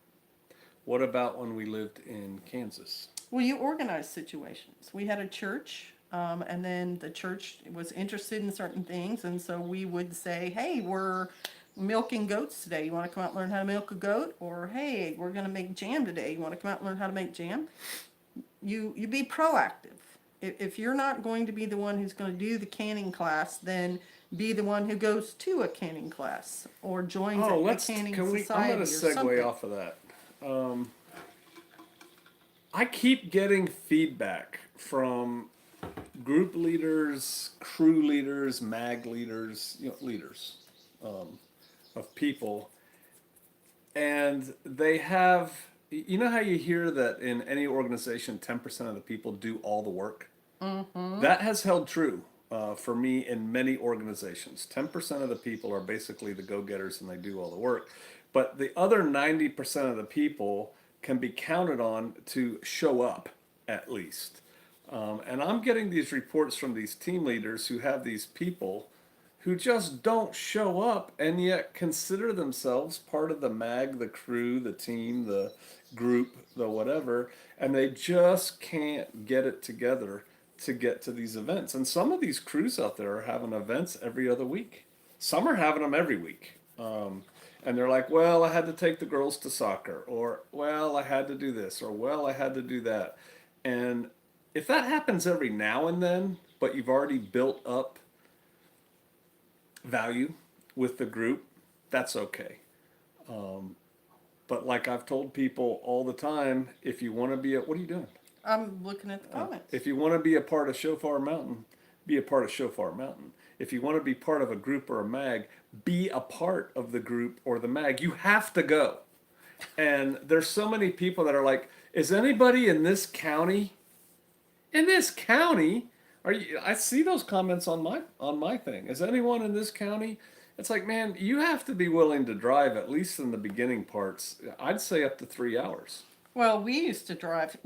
What about when we lived in Kansas? Well, you organize situations. We had a church, and then the church was interested in certain things, and so we would say, hey, we're milking goats today. You want to come out and learn how to milk a goat? Or, hey, we're going to make jam today. You want to come out and learn how to make jam? You be proactive. If you're not going to be the one who's going to do the canning class, then be the one who goes to a canning class or joins a canning society. I'm going to segue off of that. I keep getting feedback from group leaders, crew leaders, mag leaders, leaders of people, and they have, how you hear that in any organization 10% of the people do all the work? Mm-hmm. That has held true for me in many organizations. 10% of the people are basically the go-getters and they do all the work, but the other 90% of the people can be counted on to show up at least. And I'm getting these reports from these team leaders who have these people who just don't show up and yet consider themselves part of the mag, the crew, the team, the group, the whatever, and they just can't get it together to get to these events. And some of these crews out there are having events every other week. Some are having them every week. And they're like, well, I had to take the girls to soccer, or, well, I had to do this, or, well, I had to do that. And if that happens every now and then, but you've already built up value with the group, that's okay. But like I've told people all the time, if you want to be what are you doing? I'm looking at the comments. If you want to be a part of Shofar Mountain, be a part of Shofar Mountain. If you want to be part of a group or a mag, be a part of the group or the mag. You have to go. And there's so many people that are like, is anybody in this county? In this county? I see those comments on my thing. Is anyone in this county? It's like, man, you have to be willing to drive, at least in the beginning parts. I'd say up to 3 hours. Well, we used to drive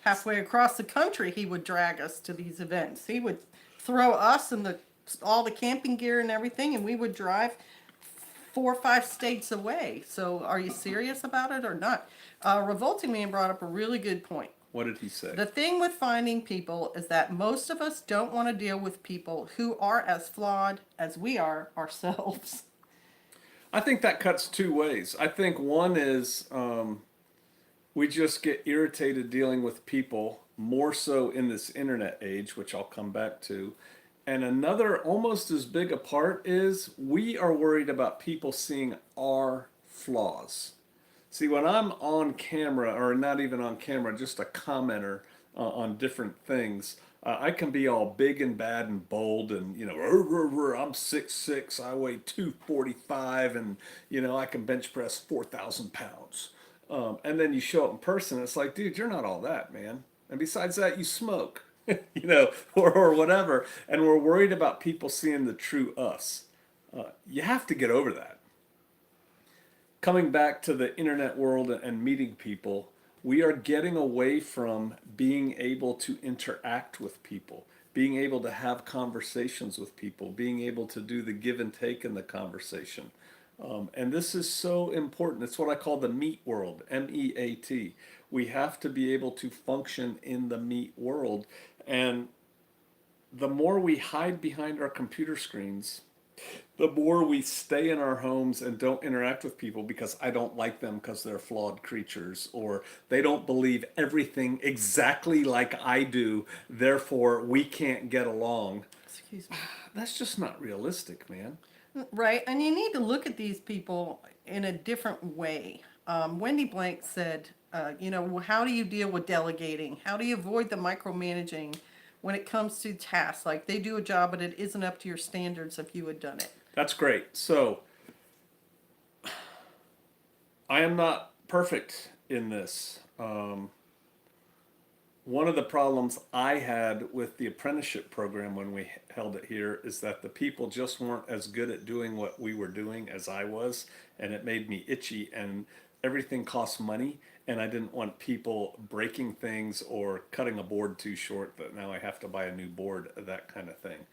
halfway across the country. He would drag us to these events. He would throw us and all the camping gear and everything, and we would drive 4 or 5 states away. So are you serious about it or not? Revolting Man brought up a really good point. What did he say? The thing with finding people is that most of us don't want to deal with people who are as flawed as we are ourselves. I think that cuts 2 ways. I think one is we just get irritated dealing with people, more so in this internet age, which I'll come back to. And another almost as big a part is we are worried about people seeing our flaws. See, when I'm on camera, or not even on camera, just a commenter on different things, I can be all big and bad and bold and, I'm 6'6", I weigh 245, and, I can bench press 4,000 pounds. And then you show up in person, it's like, dude, you're not all that, man. And besides that, you smoke, or whatever. And we're worried about people seeing the true us. You have to get over that. Coming back to the internet world and meeting people, we are getting away from being able to interact with people, being able to have conversations with people, being able to do the give and take in the conversation. And this is so important. It's what I call the meat world, MEAT. We have to be able to function in the meat world. And the more we hide behind our computer screens, the more we stay in our homes and don't interact with people because I don't like them because they're flawed creatures, or they don't believe everything exactly like I do, therefore we can't get along. Excuse me. That's just not realistic, man. Right, and you need to look at these people in a different way. Wendy Blank said, how do you deal with delegating? How do you avoid the micromanaging when it comes to tasks? Like they do a job, but it isn't up to your standards if you had done it. That's great. So, I am not perfect in this. One of the problems I had with the apprenticeship program when we held it here is that the people just weren't as good at doing what we were doing as I was, and it made me itchy, and everything costs money, and I didn't want people breaking things or cutting a board too short that now I have to buy a new board, that kind of thing.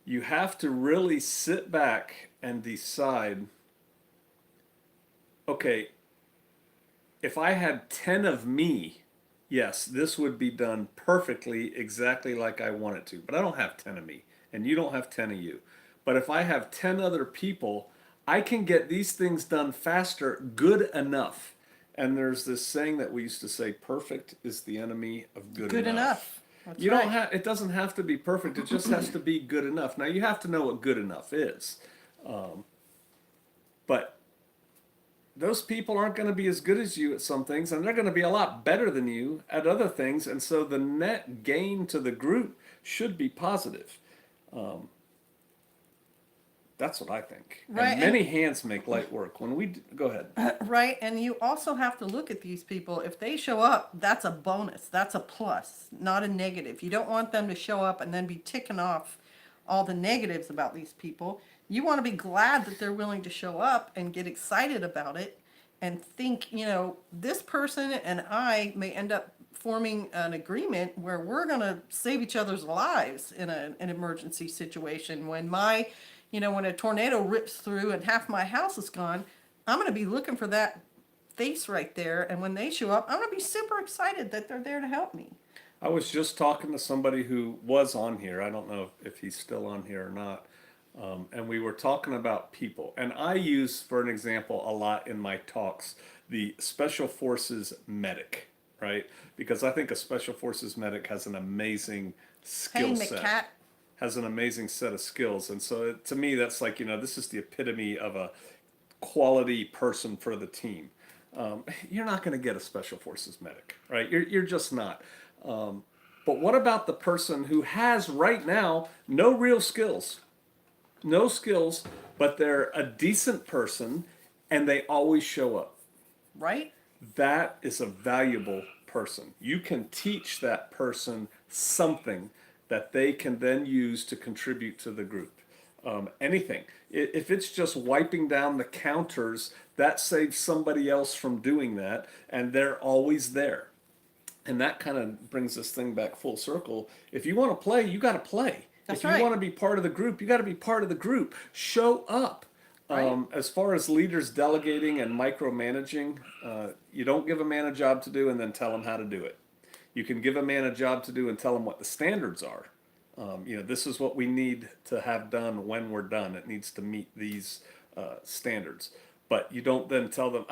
You have to really sit back and decide, okay, if I had 10 of me, yes, this would be done perfectly, exactly like I want it to. But I don't have 10 of me, and you don't have 10 of you. But if I have 10 other people, I can get these things done faster, good enough. And there's this saying that we used to say, perfect is the enemy of good enough. Good enough. That's You right. don't have, it doesn't have to be perfect, it just has to be good enough. Now, you have to know what good enough is. But those people aren't going to be as good as you at some things, and they're going to be a lot better than you at other things, and so the net gain to the group should be positive. That's what I think. Right, And many hands make light work. When we go ahead. Right, and you also have to look at these people. If they show up, that's a bonus. That's a plus, not a negative. You don't want them to show up and then be ticking off all the negatives about these people. You want to be glad that they're willing to show up and get excited about it and think, this person and I may end up forming an agreement where we're going to save each other's lives in an emergency situation. When a tornado rips through and half my house is gone, I'm going to be looking for that face right there. And when they show up, I'm going to be super excited that they're there to help me. I was just talking to somebody who was on here. I don't know if he's still on here or not. And we were talking about people. And I use, for an example, a lot in my talks, the Special Forces medic, right? Because I think a Special Forces medic has an amazing skill set. McCat. Has an amazing set of skills. And so to me, that's like, this is the epitome of a quality person for the team. You're not going to get a Special Forces medic, right? You're just not. But what about the person who has right now no real skills? No skills, but they're a decent person and they always show up. Right? That is a valuable person. You can teach that person something that they can then use to contribute to the group. Anything. If it's just wiping down the counters, that saves somebody else from doing that, and they're always there. And that kind of brings this thing back full circle. If you want to play, you got to play. That's if you right. want to be part of the group, you got to be part of the group. Show up. Right. As far as leaders delegating and micromanaging, you don't give a man a job to do and then tell him how to do it. You can give a man a job to do and tell him what the standards are. This is what we need to have done when we're done. It needs to meet these standards. But you don't then tell them,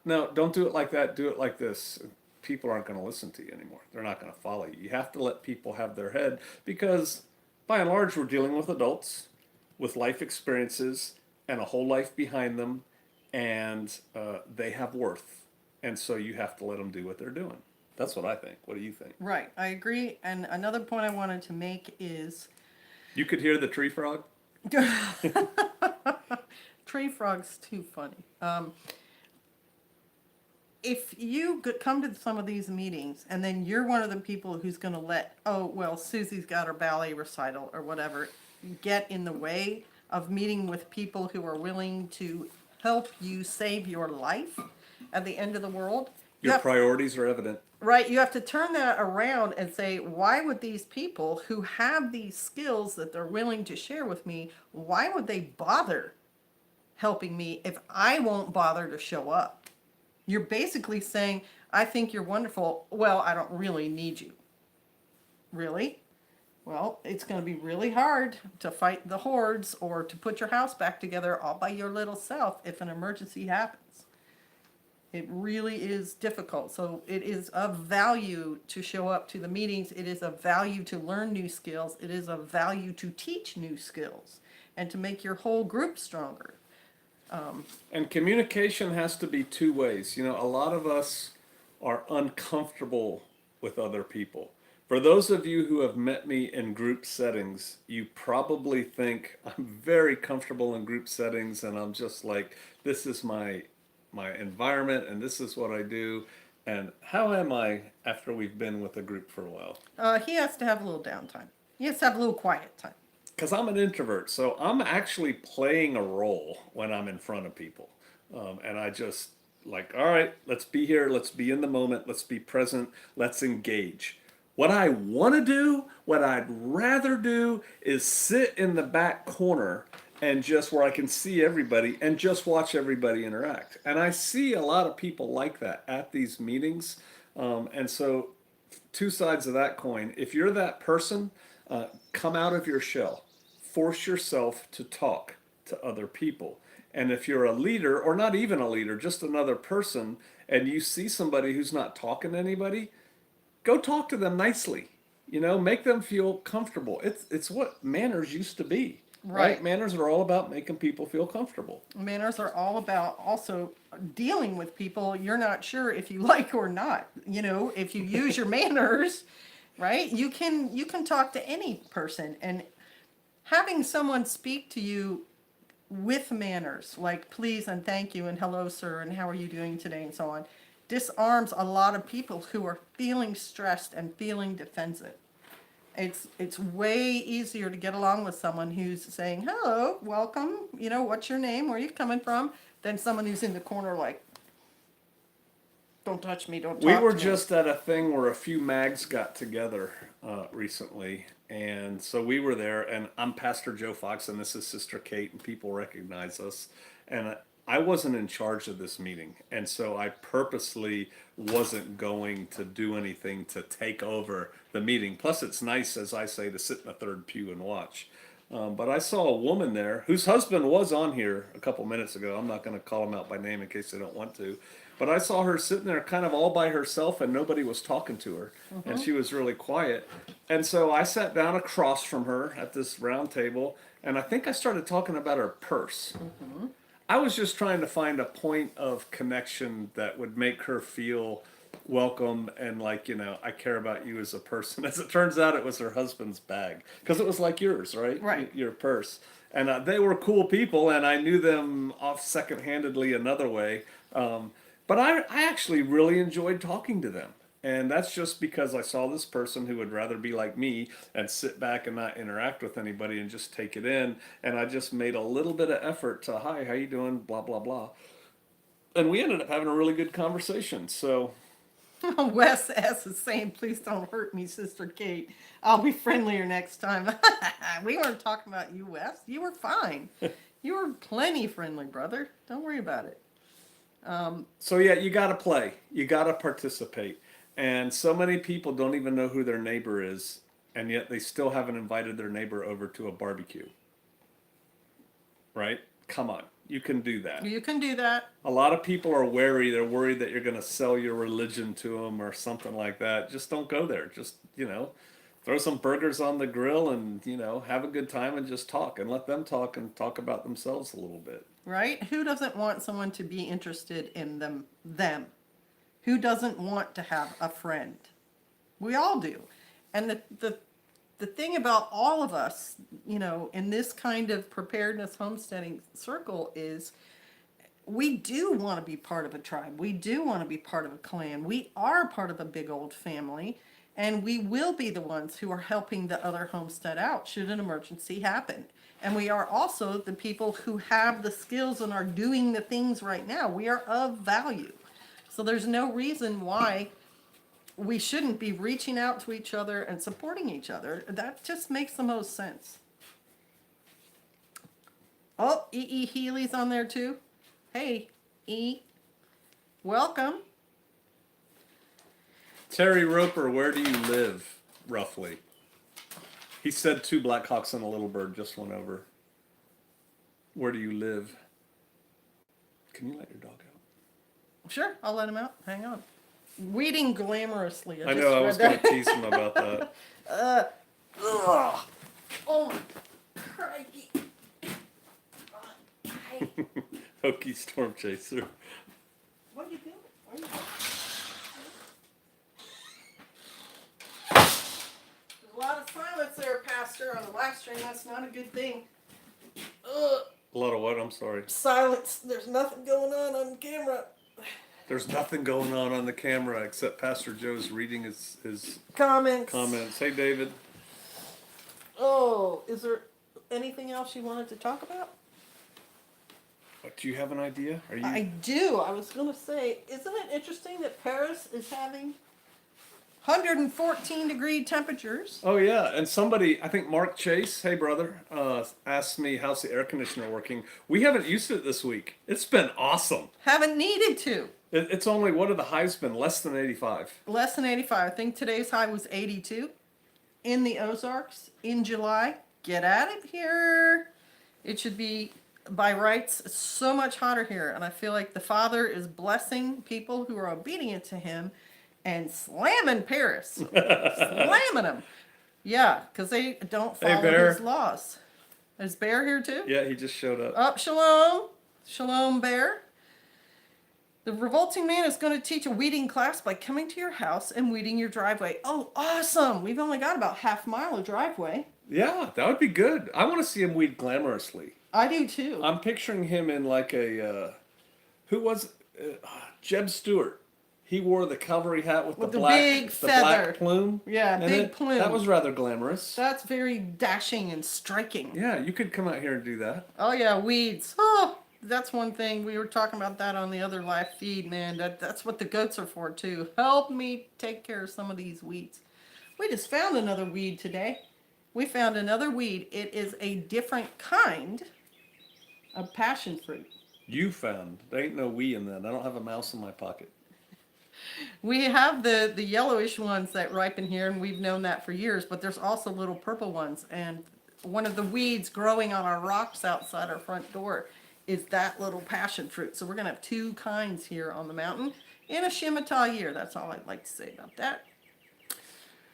no, don't do it like that, do it like this. People aren't going to listen to you anymore. They're not going to follow you. You have to let people have their head because, by and large, we're dealing with adults with life experiences and a whole life behind them, and they have worth. And so you have to let them do what they're doing. That's what I think. What do you think? Right. I agree. And another point I wanted to make is You could hear the tree frog? tree frog's too funny. If you come to some of these meetings and then you're one of the people who's going to Susie's got her ballet recital or whatever, get in the way of meeting with people who are willing to help you save your life at the end of the world. Your priorities are evident. Right, you have to turn that around and say, why would these people who have these skills that they're willing to share with me, why would they bother helping me if I won't bother to show up? You're basically saying, I think you're wonderful. Well, I don't really need you. Really? Well, it's going to be really hard to fight the hordes or to put your house back together all by your little self if an emergency happens. It really is difficult. So it is of value to show up to the meetings. It is of value to learn new skills. It is of value to teach new skills and to make your whole group stronger. And communication has to be two ways. You know, a lot of us are uncomfortable with other people. For those of you who have met me in group settings, you probably think I'm very comfortable in group settings and I'm just like, this is my environment and this is what I do. And how am I after we've been with a group for a while? He has to have a little downtime. He has to have a little quiet time. Because I'm an introvert, so I'm actually playing a role when I'm in front of people. And I just like, all right, let's be here, let's be in the moment, let's be present, let's engage. What I want to do, what I'd rather do, is sit in the back corner and just where I can see everybody and just watch everybody interact. And I see a lot of people like that at these meetings. And so, two sides of that coin. If you're that person, come out of your shell. Force yourself to talk to other people. And if you're a leader, or not even a leader, just another person, and you see somebody who's not talking to anybody, go talk to them nicely. You know, make them feel comfortable. It's what manners used to be. Right? Manners are all about making people feel comfortable. Manners are all about also dealing with people you're not sure if you like or not. You know, if you use your manners, right? You can talk to any person, and having someone speak to you with manners, like please and thank you and hello sir and how are you doing today and so on, disarms a lot of people who are feeling stressed and feeling defensive. It's way easier to get along with someone who's saying hello, welcome, you know, what's your name, where are you coming from, than someone who's in the corner like, don't touch me, don't talk We were to me. just at a thing where a few mags got together recently, and so we were there. And I'm Pastor Joe Fox, and this is Sister Kate, and people recognize us. And I wasn't in charge of this meeting, and so I purposely wasn't going to do anything to take over the meeting. Plus, it's nice, as I say, to sit in the third pew and watch. But I saw a woman there whose husband was on here a couple minutes ago. I'm not going to call him out by name in case they don't want to. But I saw her sitting there kind of all by herself and nobody was talking to her. And she was really quiet. And so I sat down across from her at this round table and I think I started talking about her purse. I was just trying to find a point of connection that would make her feel welcome and like, you know, I care about you as a person. As it turns out, it was her husband's bag because it was like yours, right? Right. Your purse. And they were cool people and I knew them off second-handedly another way. But I actually really enjoyed talking to them. And that's just because I saw this person who would rather be like me and sit back and not interact with anybody and just take it in. And I just made a little bit of effort to, hi, how you doing? Blah, blah, blah. And we ended up having a really good conversation. So Wes S is saying, please don't hurt me, Sister Kate. I'll be friendlier next time. We weren't talking about you, Wes. You were fine. You were plenty friendly, brother. Don't worry about it. So yeah, you got to play. You got to participate. And so many people don't even know who their neighbor is, and yet they still haven't invited their neighbor over to a barbecue. Right? Come on. You can do that. You can do that. A lot of people are wary. They're worried that you're going to sell your religion to them or something like that. Just don't go there. Just, you know, throw some burgers on the grill and, you know, have a good time and just talk and let them talk and talk about themselves a little bit. Right? Who doesn't want someone to be interested in them? Who doesn't want to have a friend? We all do. And the thing about all of us, you know, in this kind of preparedness homesteading circle is we do want to be part of a tribe. We do want to be part of a clan. We are part of a big old family, and we will be the ones who are helping the other homestead out should an emergency happen. And we are also the people who have the skills and are doing the things right now. We are of value. So there's no reason why we shouldn't be reaching out to each other and supporting each other. That just makes the most sense. Oh, E.E. Healy's on there too. Hey, E. Welcome. Terry Roper, where do you live, roughly? He said 2 Blackhawks and a little bird just went over. Where do you live? Can you let your dog out? Sure, I'll let him out. Hang on. Weeding glamorously. I just know, I read was going that. to tease him about that. Ugh. Oh my crikey. Hokey Storm Chaser. What are you doing? What are you doing? There's a lot of silence there, Pastor, on the live stream. That's not a good thing. Ugh. A lot of what? I'm sorry. Silence. There's nothing going on camera. There's nothing going on the camera except Pastor Joe's reading his Comments. comments. Hey, David. Oh, is there anything else you wanted to talk about? What, do you have an idea? Are you? I do. I was going to say, isn't it interesting that Paris is having 114-degree temperatures? Oh yeah, and somebody, I think Mark Chase, hey brother, asked me how's the air conditioner working. We haven't used it this week. It's been awesome. Haven't needed to. It's only, what have the highs been? Less than 85. Less than 85. I think today's high was 82 in the Ozarks in July. Get at it here. It should be, by rights, so much hotter here. And I feel like the Father is blessing people who are obedient to him and slamming Paris. Slamming them. Yeah, because they don't follow Bear. his laws. Is Bear here too? Yeah, he just showed up. Up, Shalom. Shalom, Bear. The revolting man is going to teach a weeding class by coming to your house and weeding your driveway. Oh, awesome. We've only got about half mile of driveway. Yeah, that would be good. I want to see him weed glamorously. I do too. I'm picturing him in like a, who was, Jeb Stewart. He wore the cavalry hat with the black, big the feather. black plume. Yeah, in big it. plume. That was rather glamorous. That's very dashing and striking. Yeah, you could come out here and do that. Oh yeah, weeds. Oh, that's one thing. We were talking about that on the other live feed, man. That's what the goats are for too. Help me take care of some of these weeds. We just found another weed today. We found another weed. It is a different kind of passion fruit. You found. There ain't no we in that. I don't have a mouse in my pocket. We have the yellowish ones that ripen here, and we've known that for years, but there's also little purple ones. And one of the weeds growing on our rocks outside our front door is that little passion fruit. So we're going to have two kinds here on the mountain in a Shemitah year. That's all I'd like to say about that.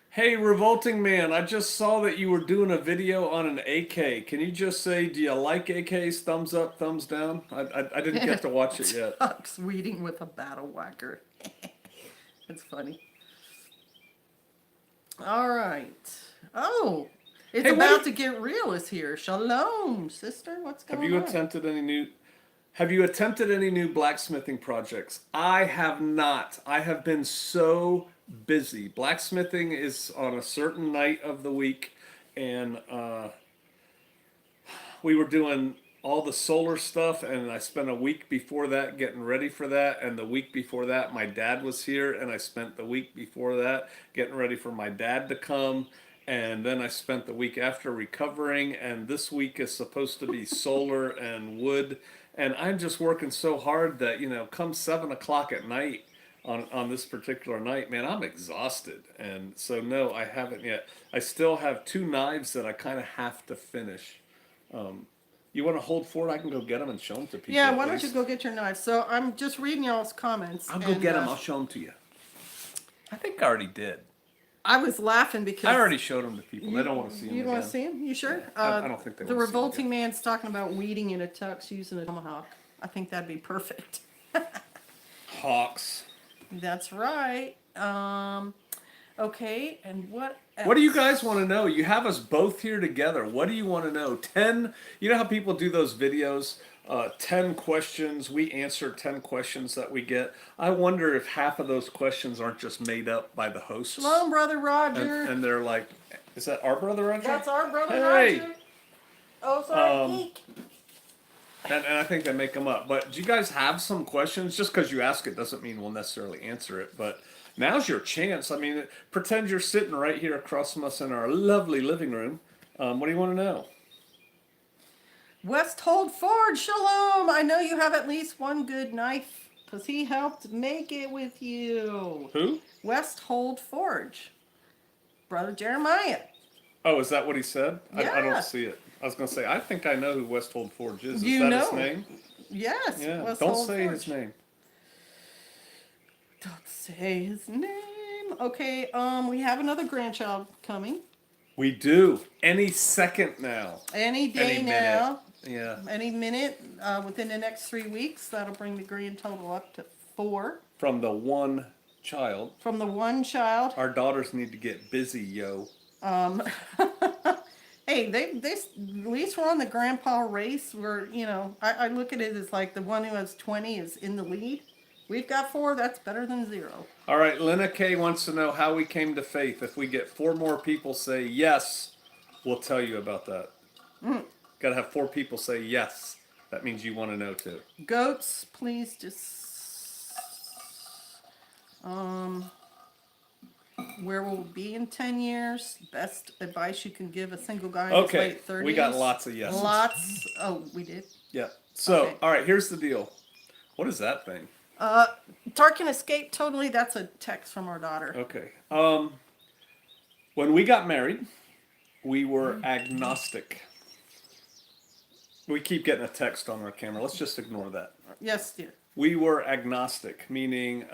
Hey, Revolting Man, I just saw that you were doing a video on an AK. Can you just say, do you like AKs? Thumbs up, thumbs down? I didn't get to watch it yet. Tucks weeding with a battle whacker. It's funny. All right. Oh, it's Hey, about to get real is here. Shalom, sister. What's going Have you on? attempted any new blacksmithing projects? I have not. I have been so busy. Blacksmithing is on a certain night of the week, and we were doing all the solar stuff, and I spent a week before that getting ready for that, and the week before that my dad was here, and I spent the week before that getting ready for my dad to come, and then I spent the week after recovering, and this week is supposed to be solar and wood, and I'm just working so hard that, come 7 o'clock at night on this particular night, man, I'm exhausted. And so no, I haven't yet. I still have 2 knives that I kind of have to finish. You want to hold forward? I can go get them and show them to people. Yeah, why don't you go get your knife? So I'm just reading y'all's comments. I'll go get them. I'll show them to you. I think I already did. I was laughing because I already showed them to people. They don't want to see them. you don't want to see him? You sure? I don't think they The want to see 'em revolting man's talking about weeding in a tux using a tomahawk. I think that'd be perfect. Hawks. That's right. Okay, and what else? What do you guys want to know? You have us both here together. What do you want to know? 10, you know how people do those videos? 10 questions. We answer 10 questions that we get. I wonder if half of those questions aren't just made up by the hosts. Shalom, Brother Roger. And they're like, is that our brother Roger? That's our Brother Hey. Roger. Oh, sorry, geek. And I think they make them up. But do you guys have some questions? Just because you ask it doesn't mean we'll necessarily answer it. But now's your chance. I mean, pretend you're sitting right here across from us in our lovely living room. What do you want to know? Westhold Ford, shalom. I know you have at least one good knife because he helped make it with you. Who? Westhold Forge. Brother Jeremiah. Oh, is that what he said? I Yeah. don't see it. I was going to say, I think I know who Westhold Forge is. Is You that know. his name? Yes. Yeah. Westhold Don't say Forge. his name. Don't say his name. Okay, we have another grandchild coming. We do. Any second now. Any day Any minute. now. Yeah. Any minute, within the next 3 weeks, that'll bring the grand total up to 4. From the one child. From the one child. Our daughters need to get busy, yo. Hey, they at least we're on the grandpa race. Where I look at it as like the one who has 20 is in the lead. We've got 4. That's better than 0. All right, Lena K wants to know how we came to faith. If we get 4 more people say yes, we'll tell you about that. Got to have 4 people say yes. That means you want to know too. Goats, please just. Where we'll be in 10 years. Best advice you can give a single guy in his late 30s. We got lots of yeses. Lots. Oh, we did? Yeah. So, Okay. all right, here's the deal. What is that thing? Tarkin escaped totally. That's a text from our daughter. Okay. When we got married, we were agnostic. We keep getting a text on our camera. Let's just ignore that. Yes, dear. We were agnostic, meaning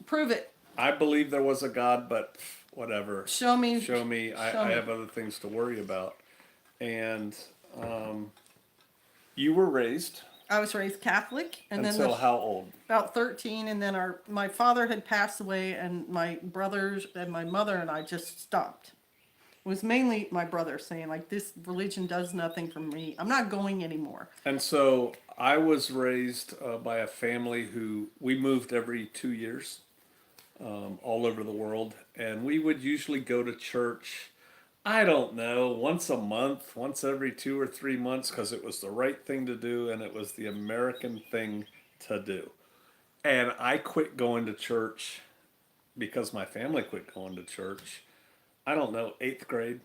Prove it. I believe there was a God, but whatever. Show me. Show me. Show I me. have other things to worry about. And you were raised I was raised Catholic, and then until how old? about 13, and then my father had passed away, and my brothers and my mother and I just stopped. It was mainly my brother saying, like, this religion does nothing for me. I'm not going anymore. And so I was raised by a family who we moved every 2 years all over the world. And we would usually go to church, I don't know, once a month, once every 2 or 3 months, because it was the right thing to do and it was the American thing to do. And I quit going to church because my family quit going to church. I don't know, 8th grade.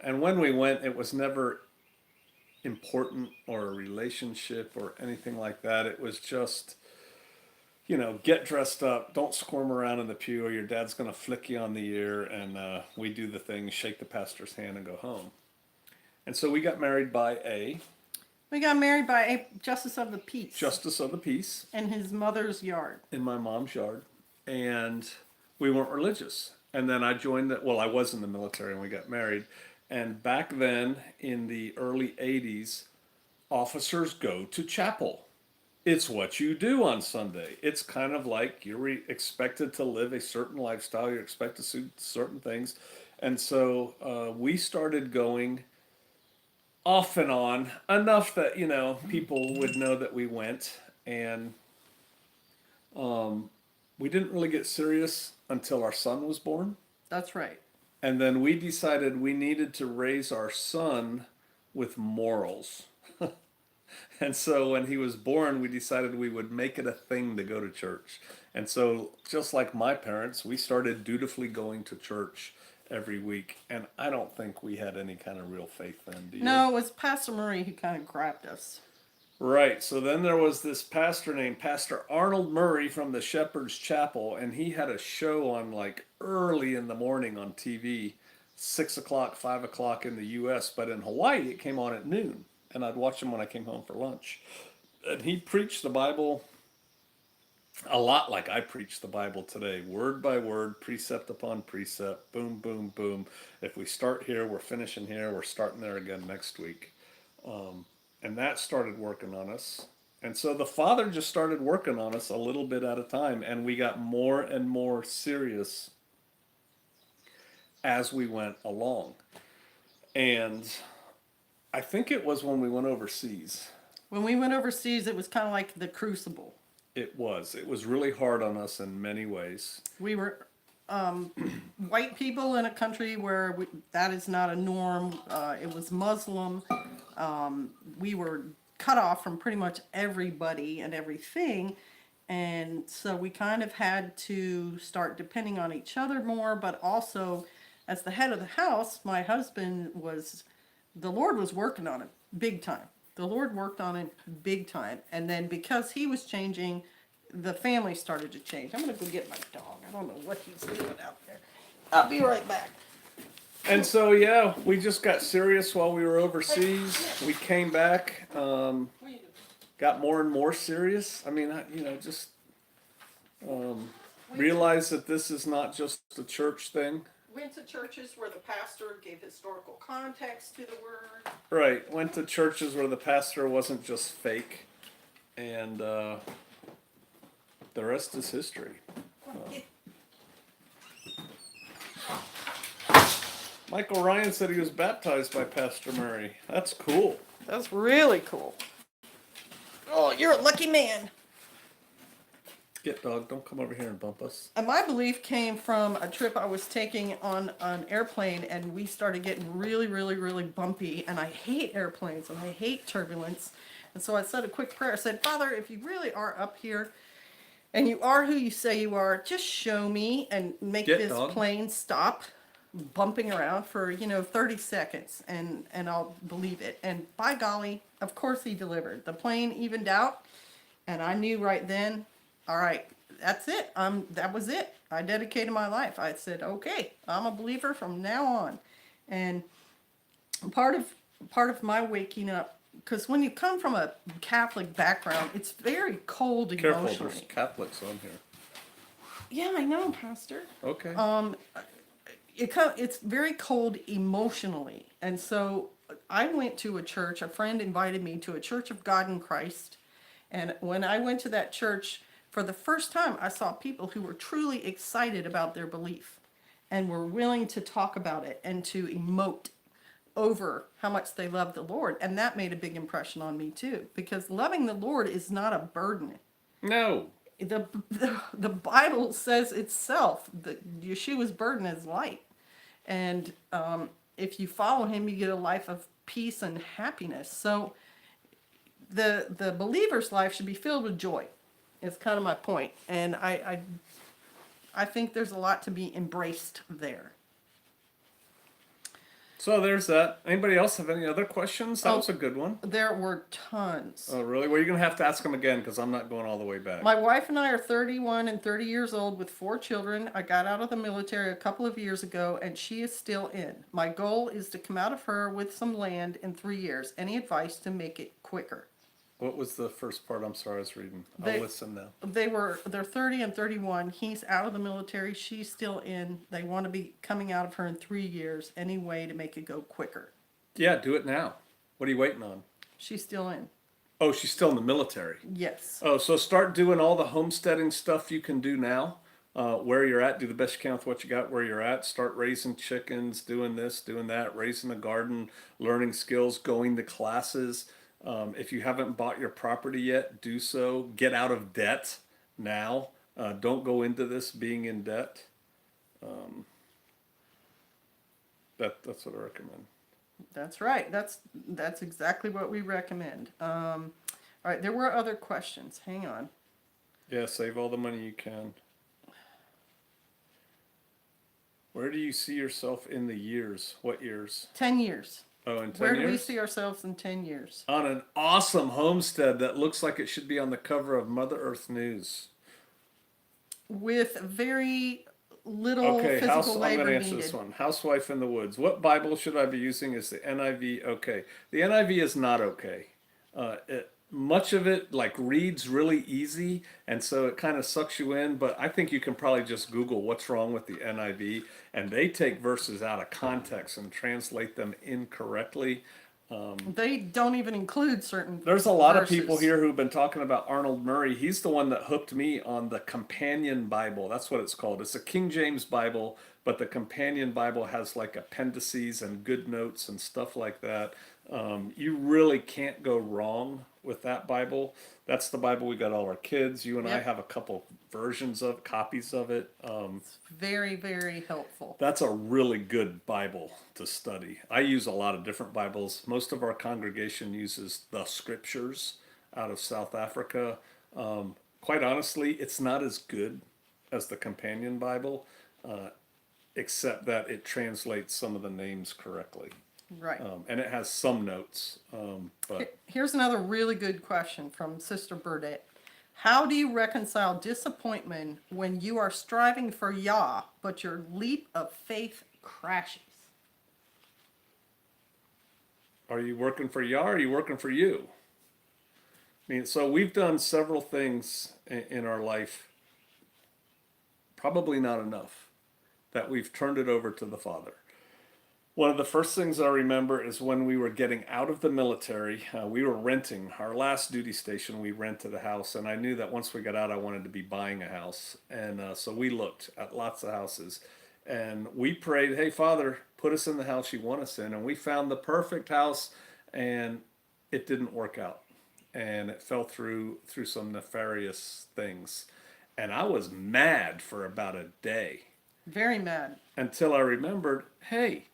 And when we went, it was never important or a relationship or anything like that. It was just, get dressed up, don't squirm around in the pew or your dad's going to flick you on the ear, and we do the thing, shake the pastor's hand and go home. And so we got married by a Justice of the Peace. Justice of the Peace. In his mother's yard. In my mom's yard. And we weren't religious. And then I joined I was in the military when we got married. And back then, in the early 80s, officers go to chapel. It's what you do on Sunday. It's kind of like you're expected to live a certain lifestyle. You're expected to do certain things. And so we started going off and on, enough that, people would know that we went. And we didn't really get serious until our son was born. That's right. And then we decided we needed to raise our son with morals. And so when he was born, we decided we would make it a thing to go to church. And so just like my parents, we started dutifully going to church every week. And I don't think we had any kind of real faith then, do you? No, it was Pastor Murray who kind of grabbed us. Right. So then there was this pastor named Pastor Arnold Murray from the Shepherd's Chapel, and he had a show on like early in the morning on TV, 6 o'clock, 5 o'clock in the U.S., but in Hawaii it came on at noon, and I'd watch him when I came home for lunch. And he preached the Bible a lot like I preach the Bible today, word by word, precept upon precept, boom, boom, boom. If we start here, we're finishing here, we're starting there again next week. And that started working on us. And so the Father just started working on us a little bit at a time. And we got more and more serious as we went along. And I think it was when we went overseas. When we went overseas, it was kind of like the crucible. It was. It was really hard on us in many ways. We were white people in a country where that is not a norm. It was Muslim. We were cut off from pretty much everybody and everything. And so we kind of had to start depending on each other more, but also as the head of the house, my husband the Lord was working on it big time. The Lord worked on it big time. And then because he was changing, the family started to change. I'm going to go get my dog. I don't know what he's doing out there. I'll be right back. And so, yeah, we just got serious while we were overseas. We came back, got more and more serious. I mean, realize that this is not just a church thing. Went to churches where the pastor gave historical context to the word. Right. Went to churches where the pastor wasn't just fake. And the rest is history. Michael Ryan said he was baptized by Pastor Murray. That's cool. That's really cool. Oh, you're a lucky man. Get dog, don't come over here and bump us. And my belief came from a trip I was taking on an airplane, and we started getting really, really, really bumpy. And I hate airplanes and I hate turbulence. And so I said a quick prayer. I said, Father, if you really are up here and you are who you say you are, just show me and make this plane stop bumping around for 30 seconds, and I'll believe it. And by golly, of course he delivered. The plane evened out, and I knew right then, all right, that's it. That was it. I dedicated my life. I said, okay, I'm a believer from now on. And part of my waking up, because when you come from a Catholic background, it's very cold emotionally. Careful, there's Catholics on here. Yeah, I know, Pastor. Okay. It's very cold emotionally. And so I went to a church, a friend invited me to a Church of God in Christ. And when I went to that church, for the first time, I saw people who were truly excited about their belief and were willing to talk about it and to emote over how much they love the Lord. And that made a big impression on me too, because loving the Lord is not a burden. No. The Bible says itself that Yeshua's burden is light. And if you follow him, you get a life of peace and happiness. So the believer's life should be filled with joy. It's kind of my point. And I think there's a lot to be embraced there. So there's that. Anybody else have any other questions? That was a good one. There were tons. Oh, really? Well, you're going to have to ask them again because I'm not going all the way back. My wife and I are 31 and 30 years old with 4 children. I got out of the military a couple of years ago, and she is still in. My goal is to come out of her with some land in 3 years. Any advice to make it quicker? What was the first part? I'm sorry, I was reading. I'll listen now. They're 30 and 31. He's out of the military. She's still in. They want to be coming out of her in 3 years. Any way to make it go quicker? Yeah, do it now. What are you waiting on? She's still in. Oh, she's still in the military. Yes. Oh, so start doing all the homesteading stuff you can do now. Where you're at, do the best you can with what you got where you're at. Start raising chickens, doing this, doing that, raising a garden, learning skills, going to classes. If you haven't bought your property yet, do so. Get out of debt now. Don't go into this being in debt. That's what I recommend. That's right. That's exactly what we recommend. All right, there were other questions. Hang on. Yeah, save all the money you can. Where do you see yourself in the years? What years? 10 years. Oh, in 10 Where years? do we see ourselves in 10 years? On an awesome homestead that looks like it should be on the cover of Mother Earth News. With very little physical labor I'm going to answer needed. this one. Housewife in the Woods. What Bible should I be using? Is the NIV okay? The NIV is not okay. Much of it reads really easy, and so it kind of sucks you in, but I think you can probably just Google what's wrong with the NIV, and they take verses out of context and translate them incorrectly. They don't even include certain There's a lot verses. of people here who've been talking about Arnold Murray. He's the one that hooked me on the Companion Bible. That's what it's called. It's a King James Bible, but the Companion Bible has appendices and good notes and stuff like that. You really can't go wrong with that Bible. That's the Bible we got all our kids. You and I have a couple versions of copies of it. It's very, very helpful. That's a really good Bible to study. I use a lot of different Bibles. Most of our congregation uses the Scriptures out of South Africa. Quite honestly, it's not as good as the Companion Bible, except that it translates some of the names correctly. Right. And it has some notes. But Here's another really good question from Sister Burdette. How do you reconcile disappointment when you are striving for Yah, but your leap of faith crashes? are you working for Yah or are you working for you? I mean, so we've done several things in our life probably not enough that we've turned it over to the Father. One of the first things I remember is when we were getting out of the military. We were renting our last duty station. We rented a house, and I knew that once we got out, I wanted to be buying a house. And so we looked at lots of houses, and we prayed, "Hey, Father, put us in the house you want us in." And we found the perfect house, and it didn't work out, and it fell through some nefarious things, and I was mad for about a day Very mad. until I remembered, hey,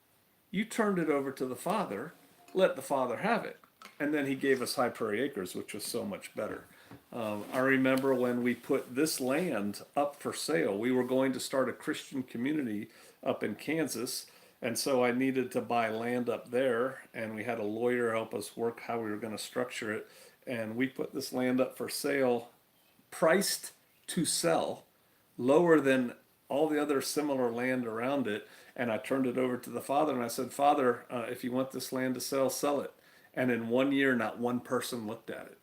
you turned it over to the Father, let the Father have it. And then he gave us High Prairie Acres, which was so much better. I remember when we put this land up for sale, we were going to start a Christian community up in Kansas. And so I needed to buy land up there, and we had a lawyer help us work how we were going to structure it. And we put this land up for sale, priced to sell, lower than all the other similar land around it. And I turned it over to the Father, and I said, "Father, if you want this land to sell it." And in 1 year, not one person looked at it.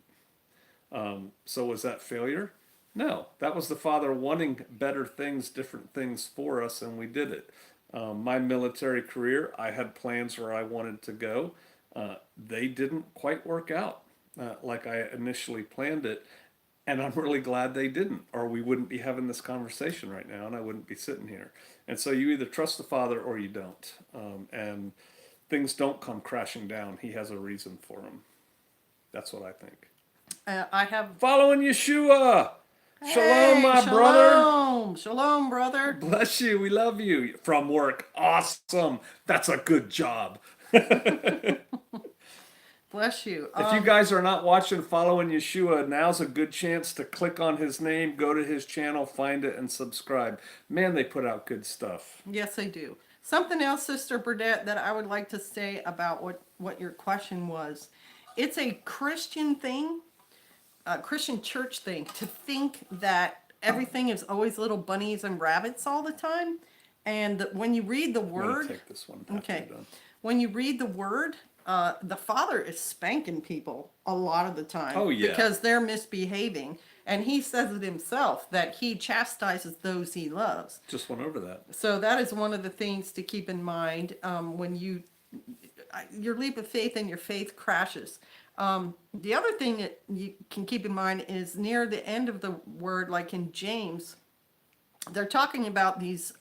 So was that failure? No, that was the Father wanting better things, different things for us, and we did it. My military career, I had plans where I wanted to go. They didn't quite work out like I initially planned it. And I'm really glad they didn't, or we wouldn't be having this conversation right now, and I wouldn't be sitting here. And so you either trust the Father or you don't. And things don't come crashing down. He has a reason for them. That's what I think. I have. Following Yeshua. Hey, Shalom, my brother. Shalom, shalom, brother. Bless you. We love you. From work. Awesome. That's a good job. Bless you. If you guys are not watching Following Yeshua, now's a good chance to click on his name, go to his channel, find it, and subscribe. Man, they put out good stuff. Yes, they do. Something else, Sister Burdette, that I would like to say about what your question was. It's a Christian thing, a Christian church thing, to think that everything is always little bunnies and rabbits all the time. And when you read the I'm word, gonna take this one after okay, you're done. when you read the word, the Father is spanking people a lot of the time. Oh, yeah. Because they're misbehaving. And he says it himself that he chastises those he loves. Just went over that. So that is one of the things to keep in mind when your leap of faith and your faith crashes. The other thing that you can keep in mind is near the end of the word, like in James, they're talking about these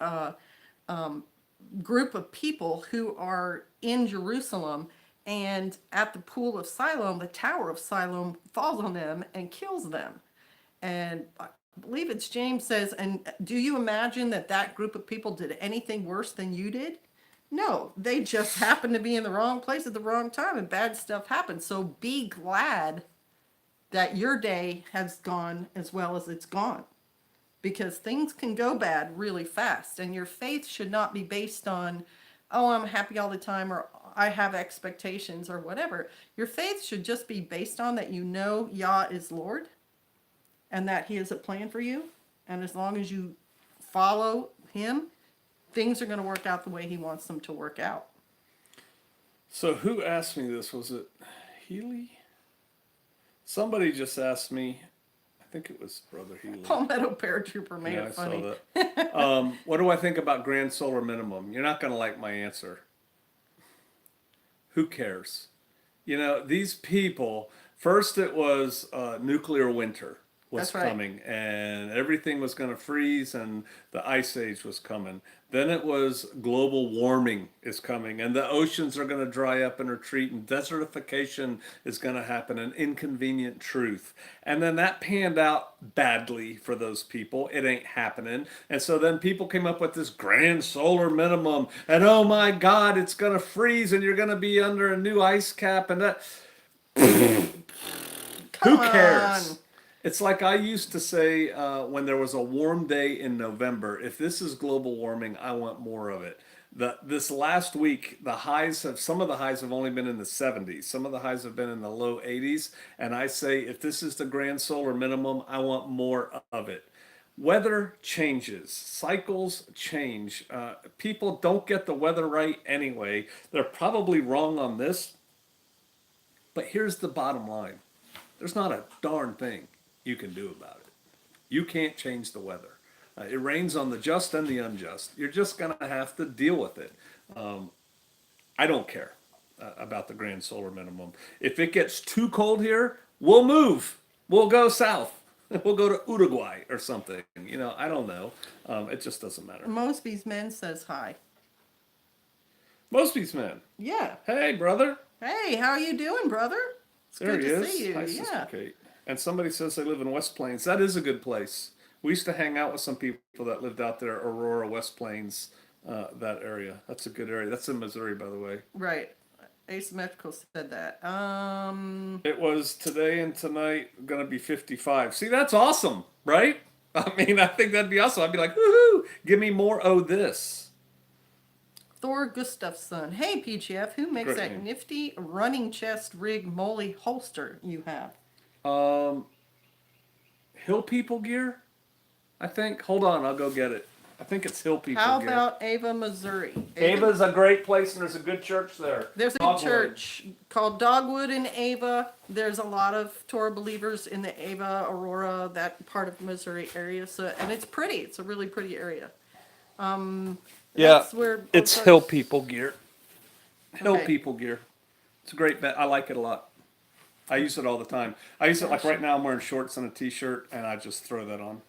group of people who are in Jerusalem, and at the pool of Siloam, the tower of Siloam falls on them and kills them. And I believe it's James says, and do you imagine that group of people did anything worse than you did? No, they just happened to be in the wrong place at the wrong time, and bad stuff happened. So be glad that your day has gone as well as it's gone, because things can go bad really fast, and your faith should not be based on, oh, I'm happy all the time, or I have expectations, or whatever. Your faith should just be based on that you know Yah is Lord, and that he has a plan for you. And as long as you follow him, things are going to work out the way he wants them to work out. So who asked me this? Was it Healy? Somebody just asked me. I think it was Brother Healy. Palmetto Paratrooper made Yeah, it I funny. saw that. What do I think about grand solar minimum? You're not going to like my answer. Who cares? You know, these people, first it was nuclear winter was That's right. coming, and everything was going to freeze, and the ice age was coming. Then it was global warming is coming, and the oceans are going to dry up and retreat, and desertification is going to happen, an inconvenient truth. And then that panned out badly for those people. It ain't happening. And so then people came up with this grand solar minimum, and oh my God, it's going to freeze, and you're going to be under a new ice cap, and that. Come Who cares? on. It's like I used to say when there was a warm day in November, if this is global warming, I want more of it. This last week, some of the highs have only been in the 70s. Some of the highs have been in the low 80s. And I say, if this is the grand solar minimum, I want more of it. Weather changes. Cycles change. People don't get the weather right anyway. They're probably wrong on this. But here's the bottom line. There's not a darn thing you can do about it. You can't change the weather. It rains on the just and the unjust. You're just going to have to deal with it. I don't care about the grand solar minimum. If it gets too cold here, we'll move. We'll go south. We'll go to Uruguay or something. You know, I don't know. It just doesn't matter. Mosby's men says hi. Mosby's man. Yeah. Hey, brother. Hey, how you doing, brother? It's There good he to is. see you. Hi, Yeah. Sister Kate. And somebody says they live in West Plains. That is a good place. We used to hang out with some people that lived out there, Aurora, West Plains, that area. That's a good area. That's in Missouri, by the way. Right. Asymmetrical said that. It was today and tonight going to be 55. See, that's awesome, right? I mean, I think that'd be awesome. I'd be like, woohoo, give me more this. Thor Gustafsson. Hey, PGF, who makes Great that name. nifty running chest rig molly holster you have? Hill People gear, I think. Hold on, I'll go get it. I think it's Hill People How gear. about Ava, Missouri? Ava's a great place, and there's a good church there. There's a Dogwood. church called Dogwood in Ava. There's a lot of Torah believers in the Ava, Aurora, that part of Missouri area. So, and it's pretty. It's a really pretty area. Yeah, That's where it's both Hill are- People gear. Hill Okay. People gear. It's a great bet. I like it a lot. I use it all the time. I use it like right now. I'm wearing shorts and a t-shirt, and I just throw that on.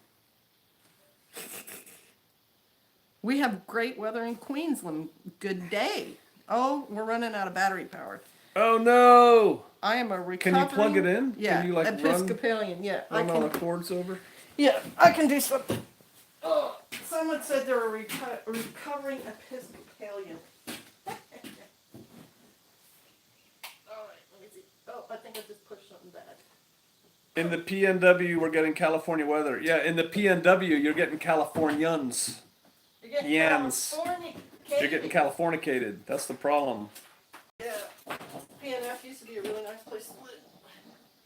We have great weather in Queensland. Good day. Oh, we're running out of battery power. Oh no! I am a Can recovering. you plug it in? Yeah, Can you like Episcopalian. Yeah, I run all the can. cords over? Yeah, I can do something. Oh, someone said they're a recovering Episcopalian. All right, let me see. Oh, I think I just pushed something bad. In the PNW, we're getting California weather. Yeah, in the PNW, you're getting Californians. You're getting Yams. California. You're getting Californicated. That's the problem. Yeah. PNF used to be a really nice place to live.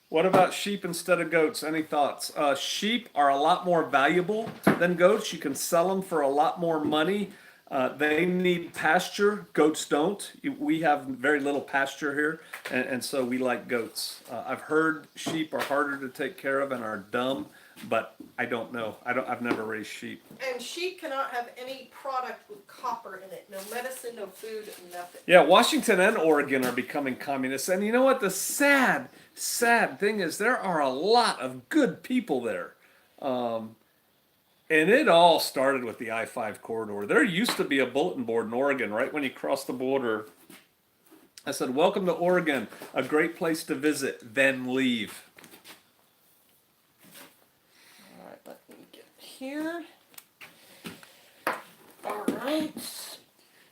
What about sheep instead of goats? Any thoughts? Sheep are a lot more valuable than goats. You can sell them for a lot more money. They need pasture. Goats don't. We have very little pasture here, and so we like goats. I've heard sheep are harder to take care of and are dumb, but I don't know. I've never raised sheep. And sheep cannot have any product with copper in it. No medicine, no food, nothing. Yeah, Washington and Oregon are becoming communists. And you know what? The sad thing is there are a lot of good people there. And it all started with the I-5 corridor. There used to be a bulletin board in Oregon right when you cross the border. I said, welcome to Oregon, a great place to visit, then leave. All right, let me get here. All right.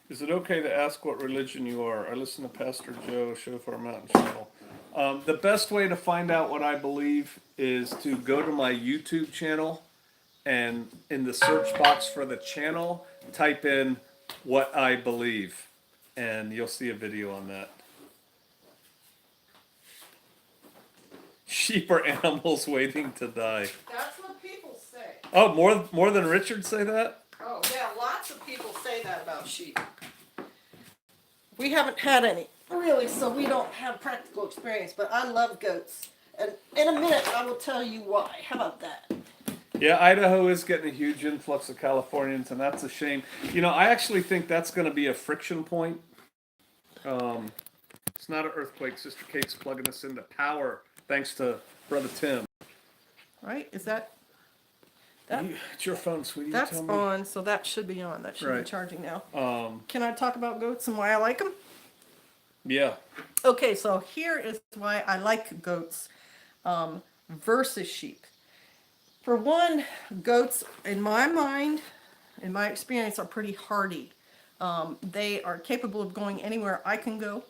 Is it okay to ask what religion you are? I listen to Pastor Joe, Shofar Mountain Channel. The best way to find out what I believe is to go to my YouTube channel and in the search box for the channel, type in what I believe, and you'll see a video on that. Sheep are animals waiting to die. That's what people say. Oh, more than Richard say that? Oh, yeah, lots of people say that about sheep. We haven't had any, really, so we don't have practical experience, but I love goats. And in a minute, I will tell you why. How about that? Yeah, Idaho is getting a huge influx of Californians, and that's a shame. You know, I actually think that's going to be a friction point. It's not an earthquake. Sister Kate's plugging us into power, thanks to Brother Tim. Right? Is that? It's your phone, sweetie. That's tell me. on, so that should be on. That should be Right. charging now. Can I talk about goats and why I like them? Yeah. Okay, so here is why I like goats versus sheep. For one, goats, in my mind, in my experience, are pretty hardy. They are capable of going anywhere I can go.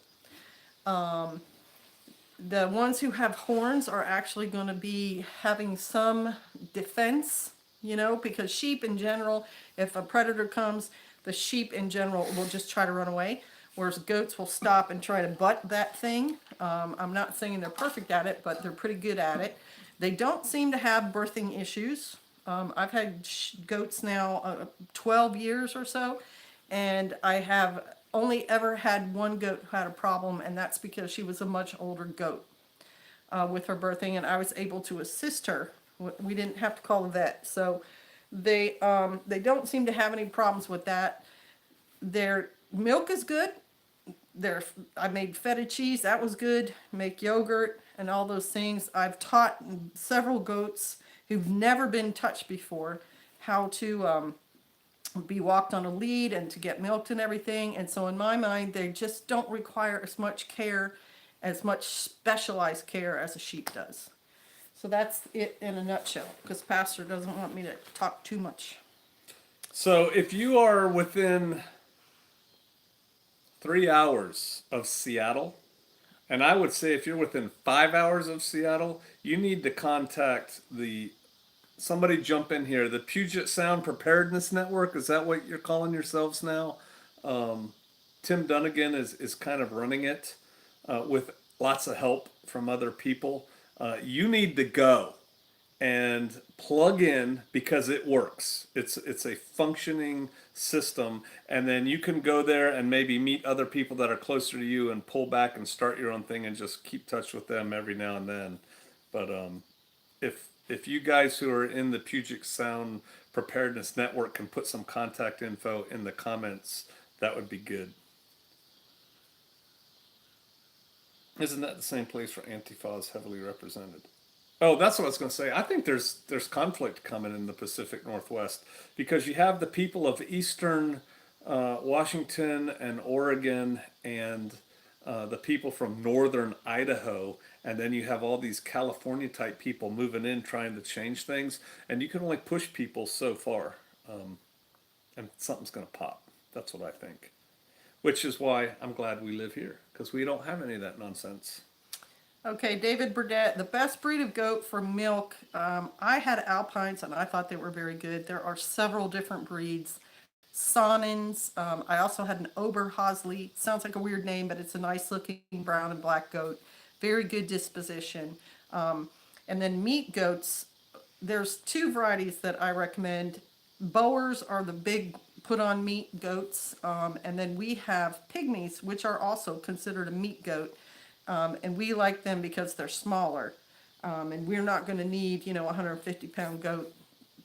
The ones who have horns are actually going to be having some defense, you know, because sheep in general, if a predator comes, the sheep in general will just try to run away, whereas goats will stop and try to butt that thing. I'm not saying they're perfect at it, but they're pretty good at it. They don't seem to have birthing issues. I've had goats now 12 years or so, and I have only ever had one goat who had a problem, and that's because she was a much older goat with her birthing, and I was able to assist her. We didn't have to call a vet. So They don't seem to have any problems with that. Their milk is good. I made feta cheese, that was good. Make yogurt and all those things. I've taught several goats who've never been touched before how to be walked on a lead and to get milked and everything. And so in my mind, they just don't require as much care, as much specialized care as a sheep does. So that's it in a nutshell, because Pastor doesn't want me to talk too much. So if you are within 3 hours of Seattle, and I would say if you're within 5 hours of Seattle, you need to contact somebody jump in here, the Puget Sound Preparedness Network. Is that what you're calling yourselves now? Tim Dunnigan is kind of running it with lots of help from other people. You need to go and plug in because it works. It's a functioning system, and then you can go there and maybe meet other people that are closer to you and pull back and start your own thing and just keep touch with them every now and then. But if you guys who are in the Puget Sound Preparedness Network can put some contact info in the comments, that would be good. Isn't that the same place where Antifa is heavily represented? Oh, that's what I was going to say. I think there's conflict coming in the Pacific Northwest because you have the people of eastern Washington and Oregon and the people from northern Idaho, and then you have all these California type people moving in trying to change things, and you can only push people so far, and something's going to pop. That's what I think. Which is why I'm glad we live here, because we don't have any of that nonsense. Okay, David Burdett, the best breed of goat for milk. I had Alpines and I thought they were very good. There are several different breeds. Sonnens. I also had an Oberhausley. Sounds like a weird name, but it's a nice looking brown and black goat. Very good disposition. And then meat goats. There's two varieties that I recommend. Boers are the big put on meat goats. And then we have pygmies, which are also considered a meat goat. And we like them because they're smaller. And we're not going to need, a 150-pound goat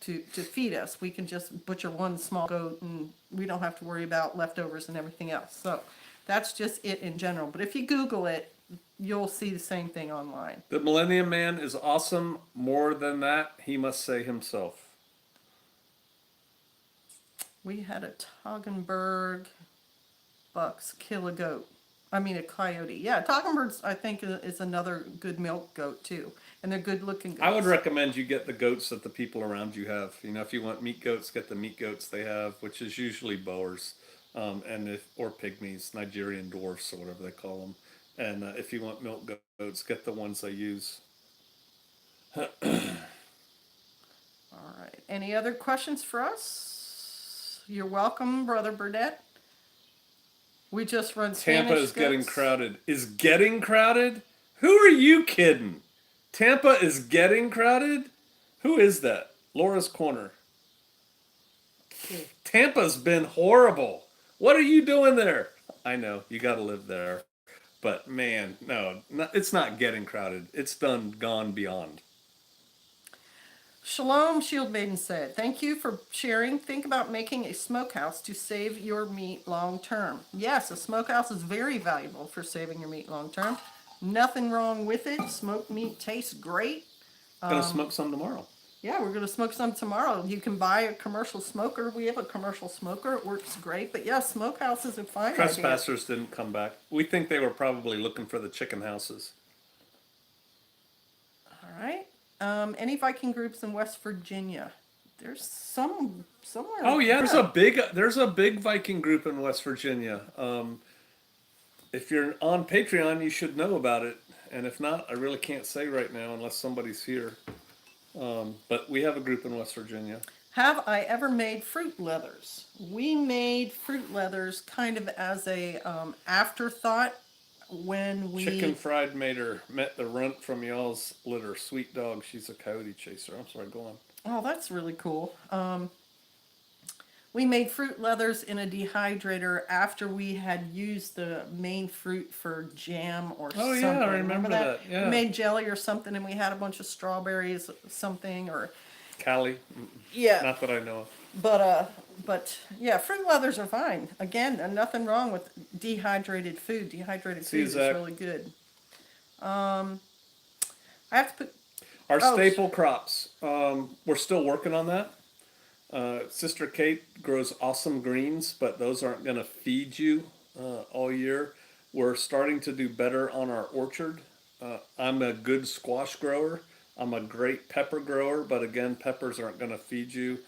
to feed us. We can just butcher one small goat and we don't have to worry about leftovers and everything else. So that's just it in general. But if you Google it, you'll see the same thing online. The Millennium Man is awesome. More than that, he must say himself. We had a Toggenburg bucks kill a goat. I mean a coyote. Yeah, Toggenburgs I think is another good milk goat too. And they're good looking goats. I would recommend you get the goats that the people around you have. If you want meat goats, get the meat goats they have, which is usually Boers, or pygmies, Nigerian dwarfs or whatever they call them. And if you want milk goats, get the ones they use. All right. Any other questions for us? You're welcome, Brother Burdett. We just run Spanish Tampa is goats. getting crowded. Is getting crowded? Who are you kidding? Tampa is getting crowded? Who is that? Laura's Corner. Tampa's been horrible. What are you doing there? I know, you got to live there. But man, no, it's not getting crowded. It's gone beyond. Shalom, Shield Maiden said, thank you for sharing. Think about making a smokehouse to save your meat long term. Yes, a smokehouse is very valuable for saving your meat long term. Nothing wrong with it. Smoked meat tastes great. Gonna smoke some tomorrow. Yeah, we're going to smoke some tomorrow. You can buy a commercial smoker. We have a commercial smoker. It works great. But yeah, smokehouse is a fine idea. Trespassers didn't come back. We think they were probably looking for the chicken houses. All right. Any Viking groups in West Virginia? There's somewhere. Oh yeah, there's a big Viking group in West Virginia. If you're on Patreon, you should know about it. And if not, I really can't say right now unless somebody's here. But we have a group in West Virginia. Have I ever made fruit leathers? We made fruit leathers kind of as a afterthought when we... Chicken Fried Mater met the runt from y'all's litter. Sweet dog, she's a coyote chaser. I'm sorry, go on. Oh, that's really cool. We made fruit leathers in a dehydrator after we had used the main fruit for jam or something. Oh yeah, I remember that. Yeah. We made jelly or something and we had a bunch of strawberries, something, or Cali? Yeah. Not that I know of. But yeah, fruit leathers are fine. Again, nothing wrong with dehydrated food. Dehydrated See, food is Zach, really good. I have to put. our Oh, staple crops, we're still working on that. Sister Kate grows awesome greens, but those aren't going to feed you all year. We're starting to do better on our orchard. I'm a good squash grower. I'm a great pepper grower, but again, peppers aren't going to feed you.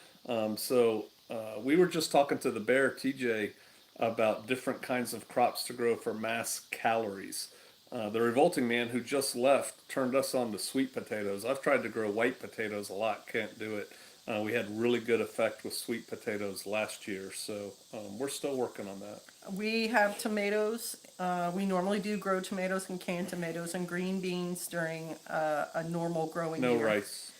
We were just talking to the bear, TJ, about different kinds of crops to grow for mass calories. The revolting man who just left turned us on to sweet potatoes. I've tried to grow white potatoes a lot, can't do it. We had really good effect with sweet potatoes last year, so we're still working on that. we have tomatoes. We normally do grow tomatoes and canned tomatoes and green beans during a normal growing No year. rice.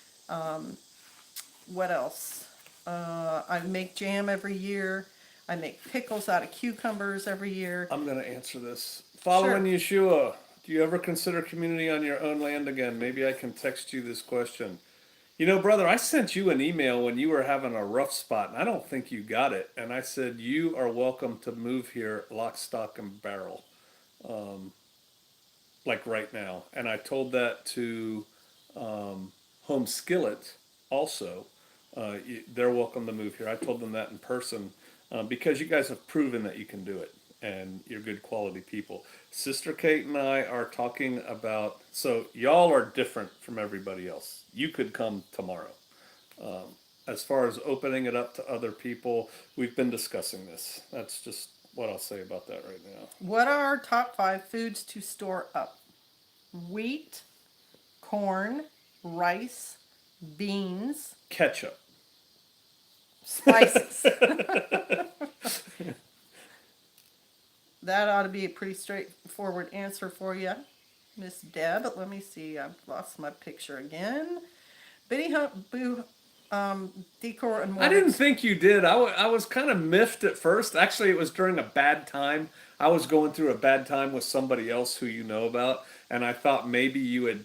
What else? I make jam every year. I make pickles out of cucumbers every year. I'm going to answer this. Following Yeshua, do you ever consider community on your own land again? Maybe I can text you this question. You know, brother, I sent you an email when you were having a rough spot, and I don't think you got it. And I said, you are welcome to move here, lock, stock, and barrel, like right now. And I told that to Home Skillet also. They're welcome to move here. I told them that in person because you guys have proven that you can do it and you're good quality people. Sister Kate and I are talking about, so y'all are different from everybody else. You could come tomorrow. As far as opening it up to other people, we've been discussing this. That's just what I'll say about that right now. What are our top 5 foods to store up? Wheat, corn, rice, beans, Ketchup. spices. That ought to be a pretty straightforward answer for you, Miss Deb. Let me see. I've lost my picture again. Biddy Hump Boo Decor and more. I didn't think you did. I was kind of miffed at first. Actually, it was during a bad time. I was going through a bad time with somebody else who you know about, and I thought maybe you had,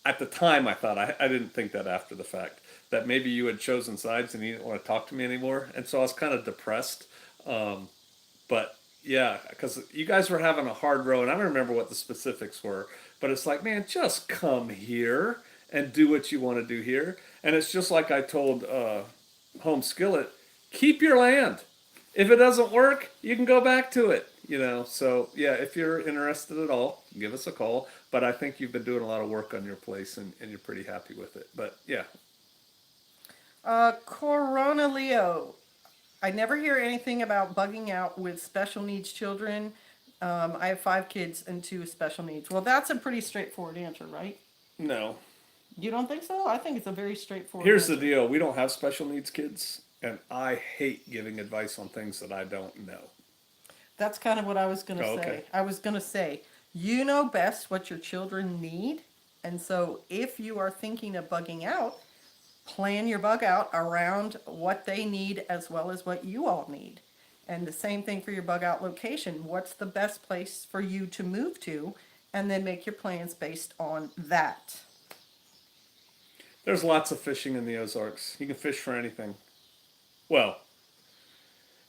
at the time, I thought, I didn't think that after the fact, that maybe you had chosen sides and you didn't want to talk to me anymore. And so I was kind of depressed. But yeah, because you guys were having a hard road. I don't remember what the specifics were, but it's like, man, just come here and do what you want to do here. And it's just like I told Home Skillet, keep your land. If it doesn't work, you can go back to it. You know, so yeah, if you're interested at all, give us a call. But I think you've been doing a lot of work on your place and you're pretty happy with it. But yeah. Corona Leo. I never hear anything about bugging out with special needs children. I have 5 kids and 2 with special needs. Well, that's a pretty straightforward answer, right? No. You don't think so? I think it's a very straightforward Here's answer. the deal. We don't have special needs kids. And I hate giving advice on things that I don't know. That's kind of what I was going to Oh, say. okay. I was going to say, you know best what your children need. And so if you are thinking of bugging out, plan your bug out around what they need as well as what you all need. And the same thing for your bug out location. What's the best place for you to move to? And then make your plans based on that. There's lots of fishing in the Ozarks. You can fish for anything. Well,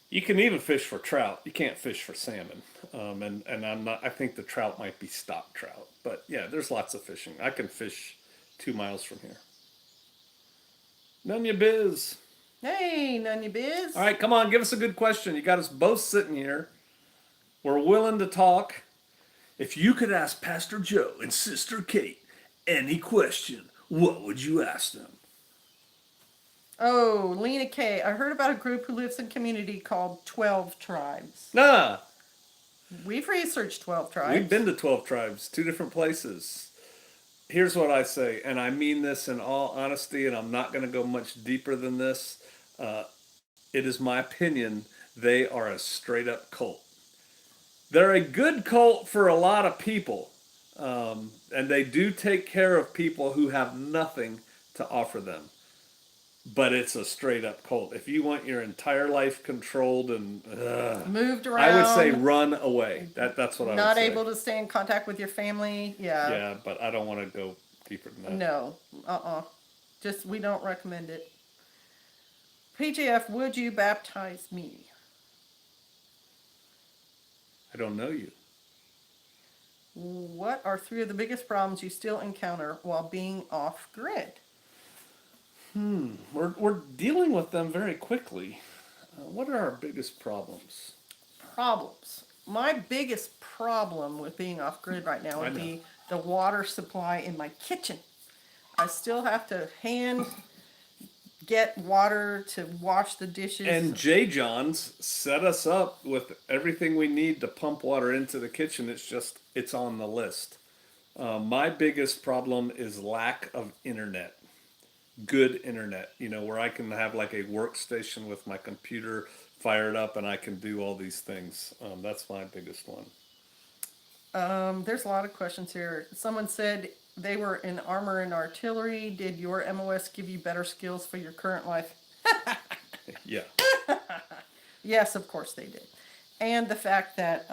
you can even fish for trout. You can't fish for salmon. And I'm not. I think the trout might be stock trout. But yeah, there's lots of fishing. I can fish 2 miles from here. None ya biz. Hey, none you biz. All right, come on, give us a good question. You got us both sitting here. We're willing to talk. If you could ask Pastor Joe and Sister Kate any question, what would you ask them? Oh, Lena K. I heard about a group who lives in a community called 12 Tribes. Nah, We've researched 12 Tribes. we've been to 12 tribes, 2 different places. Here's what I say, and I mean this in all honesty, and I'm not going to go much deeper than this. It is my opinion they are a straight up cult. They're a good cult for a lot of people, and they do take care of people who have nothing to offer them. But it's a straight up cult. If you want your entire life controlled and Moved around. I would say run away. That's what I would say. Not able to stay in contact with your family. Yeah. Yeah, but I don't want to go deeper than that. No. Just we don't recommend it. PJF, would you baptize me? I don't know you. What are three of the biggest problems you still encounter while being off grid? We're dealing with them very quickly. What are our biggest problems? Problems. My biggest problem with being off grid right now I would know. be the water supply in my kitchen. I still have to hand get water to wash the dishes. And J. John's set us up with everything we need to pump water into the kitchen. It's on the list. My biggest problem is lack of internet. Good internet, where I can have like a workstation with my computer fired up and I can do all these things. That's my biggest one. There's a lot of questions here. Someone said they were in armor and artillery. Did your MOS give you better skills for your current life? Yeah. Yes, of course they did. And the fact that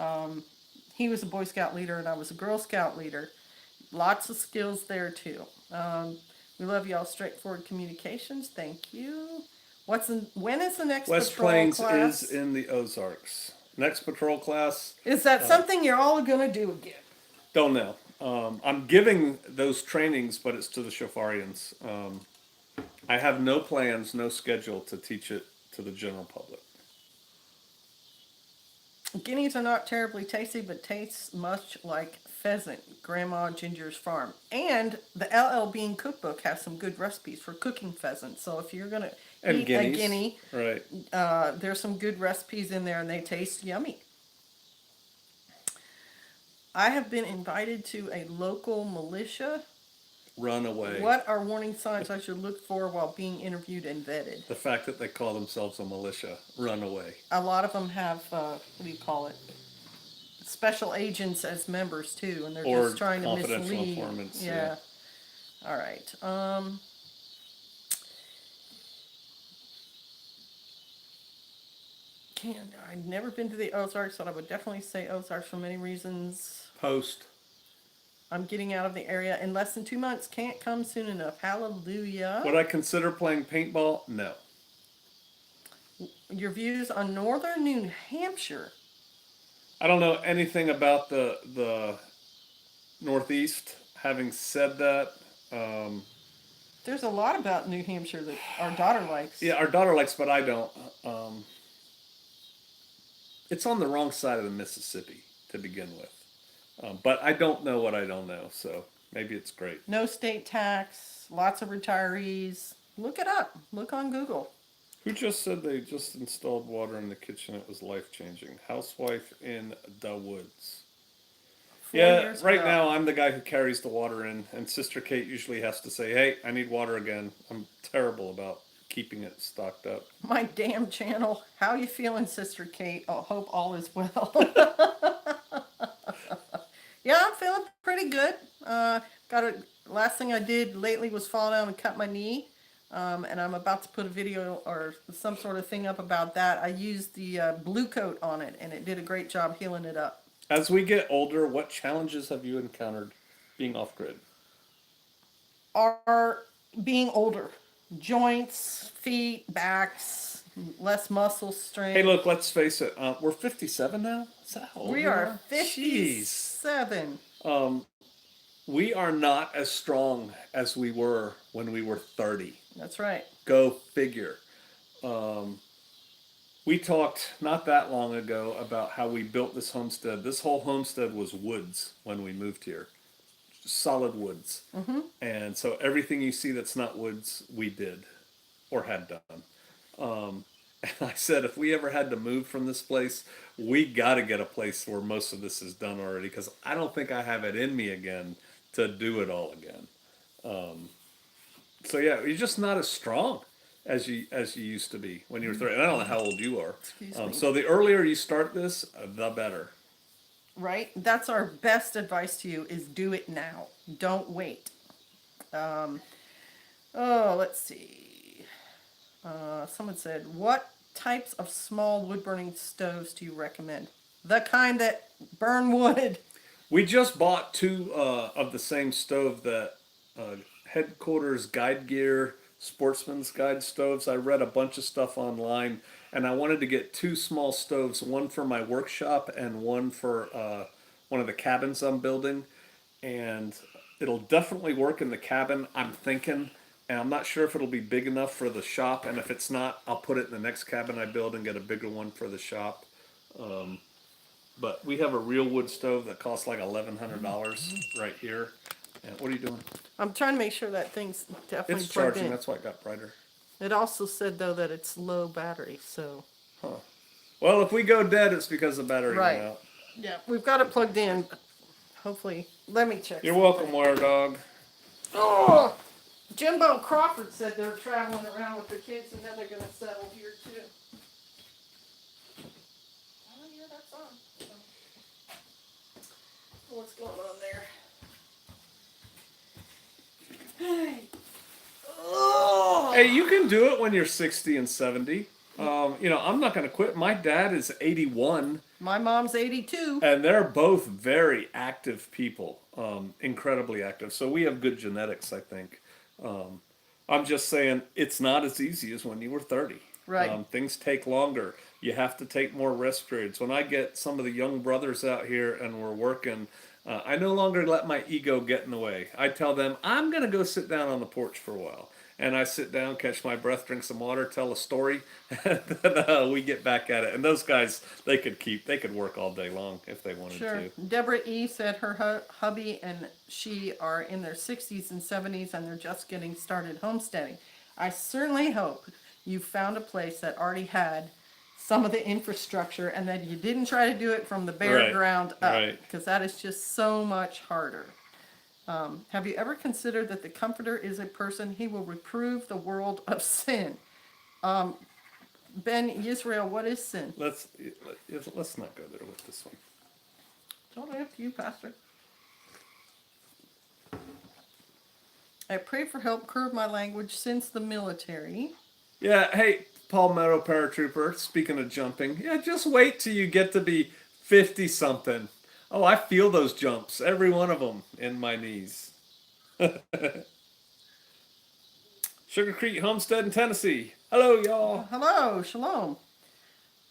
he was a Boy Scout leader and I was a Girl Scout leader. Lots of skills there too. We love y'all. Straightforward communications. Thank you. When is the next West patrol Plains class? is in the Ozarks. Next patrol class, Is that something you're all gonna do again? don't know. I'm giving those trainings, but it's to the Shofarians. I have no plans, no schedule to teach it to the general public. Guineas are not terribly tasty, but tastes much like pheasant, Grandma Ginger's farm. And the LL Bean cookbook has some good recipes for cooking pheasant. So if you're gonna And eat guineas. a guinea, Right. there's some good recipes in there, and they taste yummy. I have been invited to a local militia. Run away. What are warning signs I should look for while being interviewed and vetted? The fact that they call themselves a militia. Run away. A lot of them have, what do you call it? Special agents as members too, and they're Or just trying to confidential mislead. informants, Yeah. All right. I've never been to the Ozarks, but I would definitely say Ozarks for many reasons. Post. I'm getting out of the area in less than 2 months. Can't come soon enough. Hallelujah. Would I consider playing paintball? No. Your views on northern New Hampshire. I don't know anything about the Northeast. Having said that, There's a lot about New Hampshire that our daughter likes. yeah, our daughter likes, but I don't. It's on the wrong side of the Mississippi to begin with. But I don't know what I don't know, so maybe it's great. No state tax, lots of retirees. Look it up. Look on Google. Who just said they just installed water in the kitchen? It was life changing. Housewife in the woods. 4 Yeah, years right ago. now I'm the guy who carries the water in, and Sister Kate usually has to say, "Hey, I need water again." I'm terrible about keeping it stocked up. My damn channel. How you feeling, Sister Kate? I hope all is well. Yeah, I'm feeling pretty good. Last thing I did lately was fall down and cut my knee. And I'm about to put a video or some sort of thing up about that. I used the blue coat on it, and it did a great job healing it up. As we get older, what challenges have you encountered being off grid? Are being older. Joints, feet, backs, less muscle strength. Hey, look, let's face it. We're 57 now. Is that how old We are 57. Jeez. We are not as strong as we were when we were 30. That's right. Go figure. We talked not that long ago about how we built this homestead. This whole homestead was woods when we moved here. Solid woods. Mm-hmm. And so everything you see that's not woods, we did or had done. And I said, if we ever had to move from this place, we got to get a place where most of this is done already, because I don't think I have it in me again to do it all again. So yeah, you're just not as strong as you used to be when you were 30. And I don't know how old you are. Excuse me. So the earlier you start this, the better. Right? That's our best advice to you is do it now. Don't wait. Let's see. Someone said, what types of small wood burning stoves do you recommend? The kind that burn wood. We just bought two of the same stove that Headquarters Guide Gear Sportsman's Guide stoves. I read a bunch of stuff online, and I wanted to get two small stoves, one for my workshop and one for one of the cabins I'm building. And it'll definitely work in the cabin, I'm thinking. And I'm not sure if it'll be big enough for the shop. And if it's not, I'll put it in the next cabin I build and get a bigger one for the shop. But we have a real wood stove that costs like $1,100 right here. And what are you doing? I'm trying to make sure that thing's definitely It's plugged charging. in. That's why it got brighter. It also said though that it's low battery, so. Huh. Well, if we go dead, it's because the battery Right. went out. Yeah, we've got it plugged in. Hopefully, let me check. You're something. welcome, Wire Dog. Oh, Jimbo Crawford said they're traveling around with their kids and then they're going to settle here too. Oh, yeah, that's on. So, what's going on there? Hey. Oh. Hey, you can do it when you're 60 and 70. I'm not going to quit. My dad is 81. My mom's 82. And they're both very active people, incredibly active. So we have good genetics, I think. I'm just saying it's not as easy as when you were 30. Right. Things take longer. You have to take more rest periods. When I get some of the young brothers out here and we're working, I no longer let my ego get in the way. I tell them, I'm going to go sit down on the porch for a while. And I sit down, catch my breath, drink some water, tell a story, and then we get back at it. And those guys, they could work all day long if they wanted Sure. to. Deborah E. said her hubby and she are in their 60s and 70s and they're just getting started homesteading. I certainly hope you found a place that already had some of the infrastructure and that you didn't try to do it from the bare Right, ground up, right. because that is just so much harder. Have you ever considered that the Comforter is a person? He will reprove the world of sin. Ben Yisrael, what is sin? Let's not go there with this one. It's totally up to you, Pastor. I pray for help curb my language since the military. Yeah, hey, Palmetto paratrooper, speaking of jumping, yeah, just wait till you get to be 50 something. Oh, I feel those jumps, every one of them in my knees. Sugar Creek Homestead in Tennessee. Hello, y'all. Hello, shalom.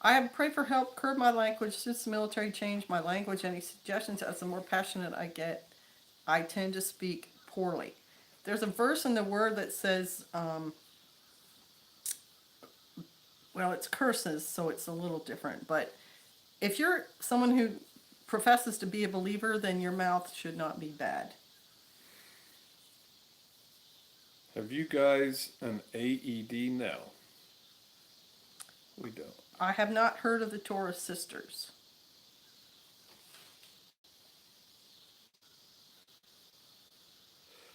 I have prayed for help curb my language since the military changed my language. Any suggestions? As the more passionate I get, I tend to speak poorly. There's a verse in the Word that says, well, it's curses, so it's a little different. But if you're someone who professes to be a believer, then your mouth should not be bad. Have you guys an AED? No. We don't. I have not heard of the Torah sisters.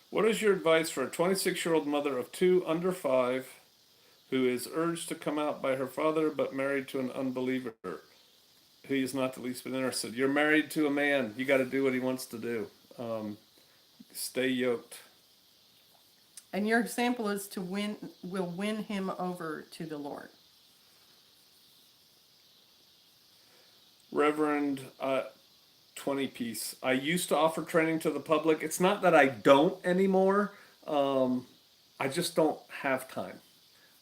What is your advice for a 26-year-old mother of two under 5 who is urged to come out by her father but married to an unbeliever? He is not the least bit interested. You're married to a man. You got to do what he wants to do. Stay yoked. And your example is will win him over to the Lord. Reverend 20 piece. I used to offer training to the public. It's not that I don't anymore. I just don't have time,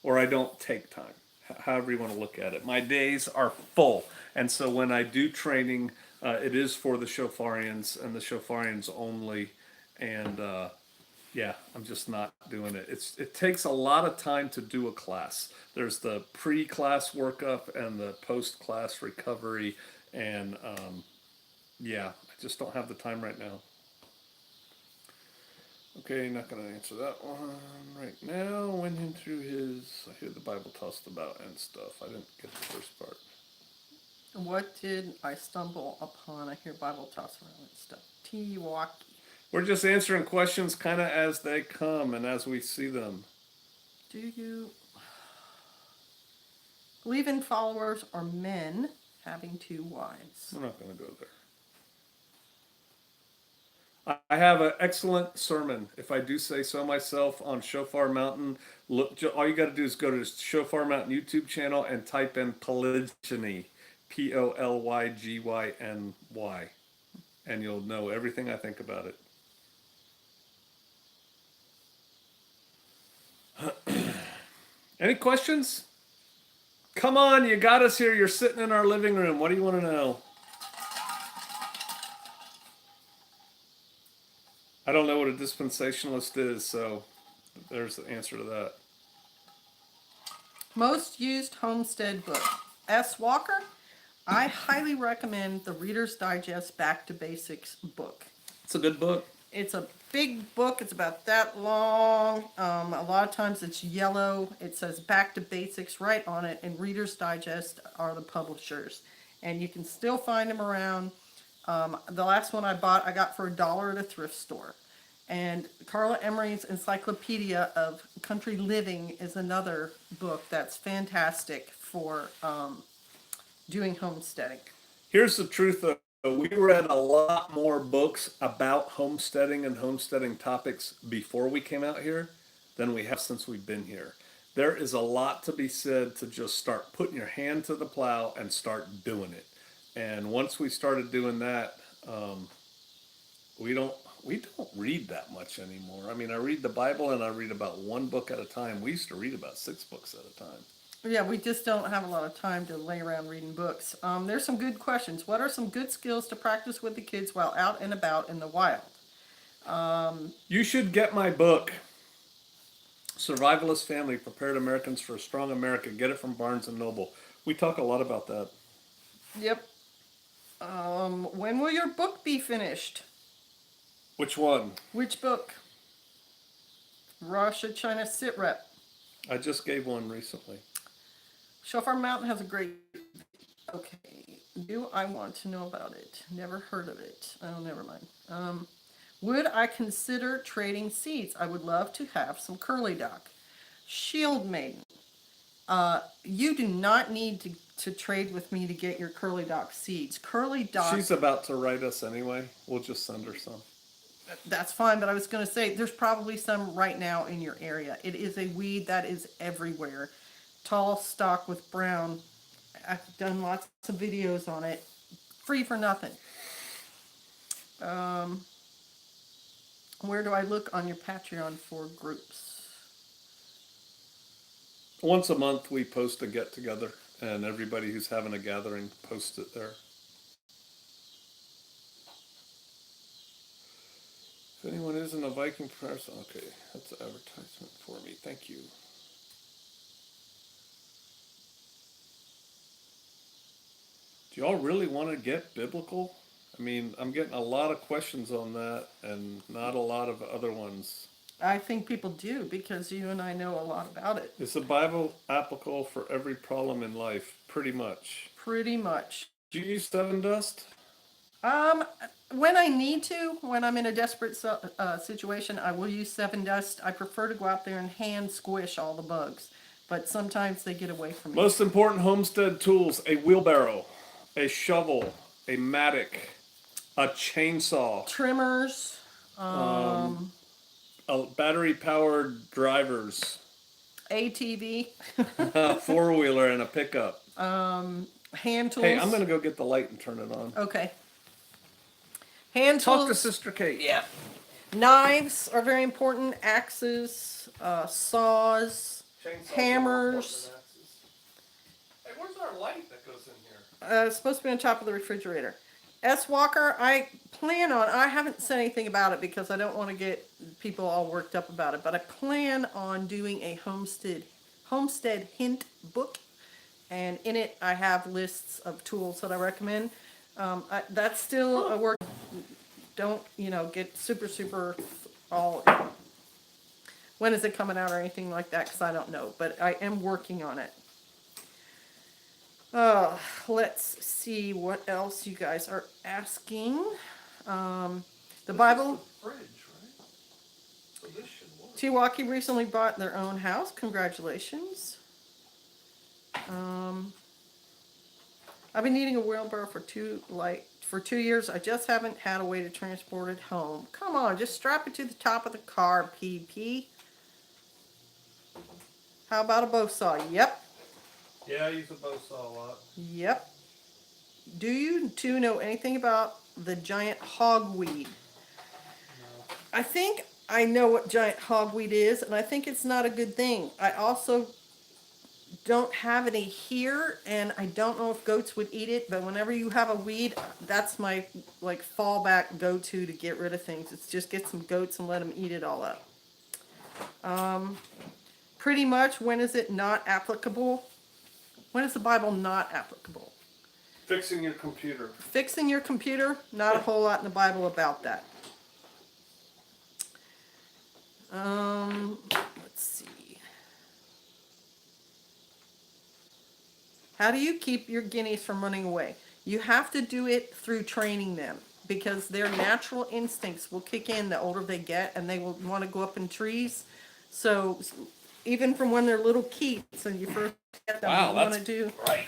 or I don't take time. However you want to look at it. My days are full, and so when I do training, it is for the Shofarians and the Shofarians only. And yeah, I'm just not doing it. It takes a lot of time to do a class. There's the pre-class workup and the post-class recovery, and yeah, I just don't have the time right now. Okay, not going to answer that one right now. Went in through his, I hear the Bible tossed about and stuff. I didn't get the first part. What did I stumble upon? I hear Bible toss around and stuff. T-Walkie. We're just answering questions kind of as they come and as we see them. Do you believe in followers or men having 2 wives? We're not going to go there. I have an excellent sermon, if I do say so myself, on Shofar Mountain. Look, all you got to do is go to the Shofar Mountain YouTube channel and type in polygyny, Polygyny, and you'll know everything I think about it. Any questions? Come on, you got us here. You're sitting in our living room. What do you want to know? I don't know what a dispensationalist is, so there's the answer to that. Most used homestead book. S. Walker. I highly recommend the Reader's Digest Back to Basics book. It's a good book. It's a big book. It's about that long. A lot of times it's yellow. It says Back to Basics right on it. And Reader's Digest are the publishers. And you can still find them around. The last one I bought, I got for $1 at a thrift store. And Carla Emery's Encyclopedia of Country Living is another book that's fantastic for doing homesteading. Here's the truth, though. We read a lot more books about homesteading and homesteading topics before we came out here than we have since we've been here. There is a lot to be said to just start putting your hand to the plow and start doing it. And once we started doing that, we don't read that much anymore. I mean, I read the Bible and I read about one book at a time. We used to read about 6 books at a time. Yeah, we just don't have a lot of time to lay around reading books. There's some good questions. What are some good skills to practice with the kids while out and about in the wild? You should get my book, Survivalist Family, Prepared Americans for a Strong America. Get it from Barnes & Noble. We talk a lot about that. Yep. When will your book be finished? Which one? Which book? Russia, China, Sit Rep. I just gave one recently. Shofar Mountain has a great... Okay. Do I want to know about it? Never heard of it. Oh, never mind. Would I consider trading seeds? I would love to have some curly dock. Shield Maiden. You do not need to trade with me to get your curly dock seeds. Curly dock... She's about to write us anyway. We'll just send her some. That's fine, but I was going to say, there's probably some right now in your area. It is a weed that is everywhere. Tall stalk with brown. I've done lots of videos on it. Free for nothing. Where do I look on your Patreon for groups? Once a month we post a get together, and everybody who's having a gathering posts it there. If anyone isn't a Viking person, okay, that's an advertisement for me. Thank you. Do y'all really want to get biblical? I mean, I'm getting a lot of questions on that and not a lot of other ones. I think people do because you and I know a lot about it. Is the Bible applicable for every problem in life? Pretty much. Pretty much. Do you use Seven Dust? When I need to, when I'm in a desperate situation, I will use Seven Dust. I prefer to go out there and hand squish all the bugs, but sometimes they get away from me. Most important homestead tools: a wheelbarrow, a shovel, a mattock, a chainsaw, Trimmers, battery-powered drivers, ATV, a four-wheeler, and a pickup. hand tools. Hey, I'm going to go get the light and turn it on. Okay. Hand tools. Talk to Sister Kate. Yeah. Knives are very important. Axes, saws, Chainsaws, hammers. Hey, where's our light that goes in here? It's supposed to be on top of the refrigerator. S. Walker, I haven't said anything about it because I don't want to get people all worked up about it, but I plan on doing a homestead hint book, and in it I have lists of tools that I recommend. That's still a work. Don't, get super all, when is it coming out or anything like that, because I don't know, but I am working on it. Let's see what else you guys are asking. The Bible. Fridge, right? So this should work. Tiwaki recently bought their own house. Congratulations. I've been needing a wheelbarrow for 2 years. I just haven't had a way to transport it home. Come on, just strap it to the top of the car, PP. How about a bow saw? Yep. Yeah, I use a bow saw a lot. Yep. Do you two know anything about the giant hogweed? No. I think I know what giant hogweed is, and I think it's not a good thing. I also don't have any here, and I don't know if goats would eat it, but whenever you have a weed, that's my like fallback go-to to get rid of things. It's just get some goats and let them eat it all up. Pretty much, when is it not applicable? When is the Bible not applicable? Fixing your computer. Fixing your computer, not a whole lot in the Bible about that. Let's see. How do you keep your guineas from running away? You have to do it through training them because their natural instincts will kick in the older they get, and they will want to go up in trees. So even from when they're little keets and you first get them, Wow, you want to that's do right.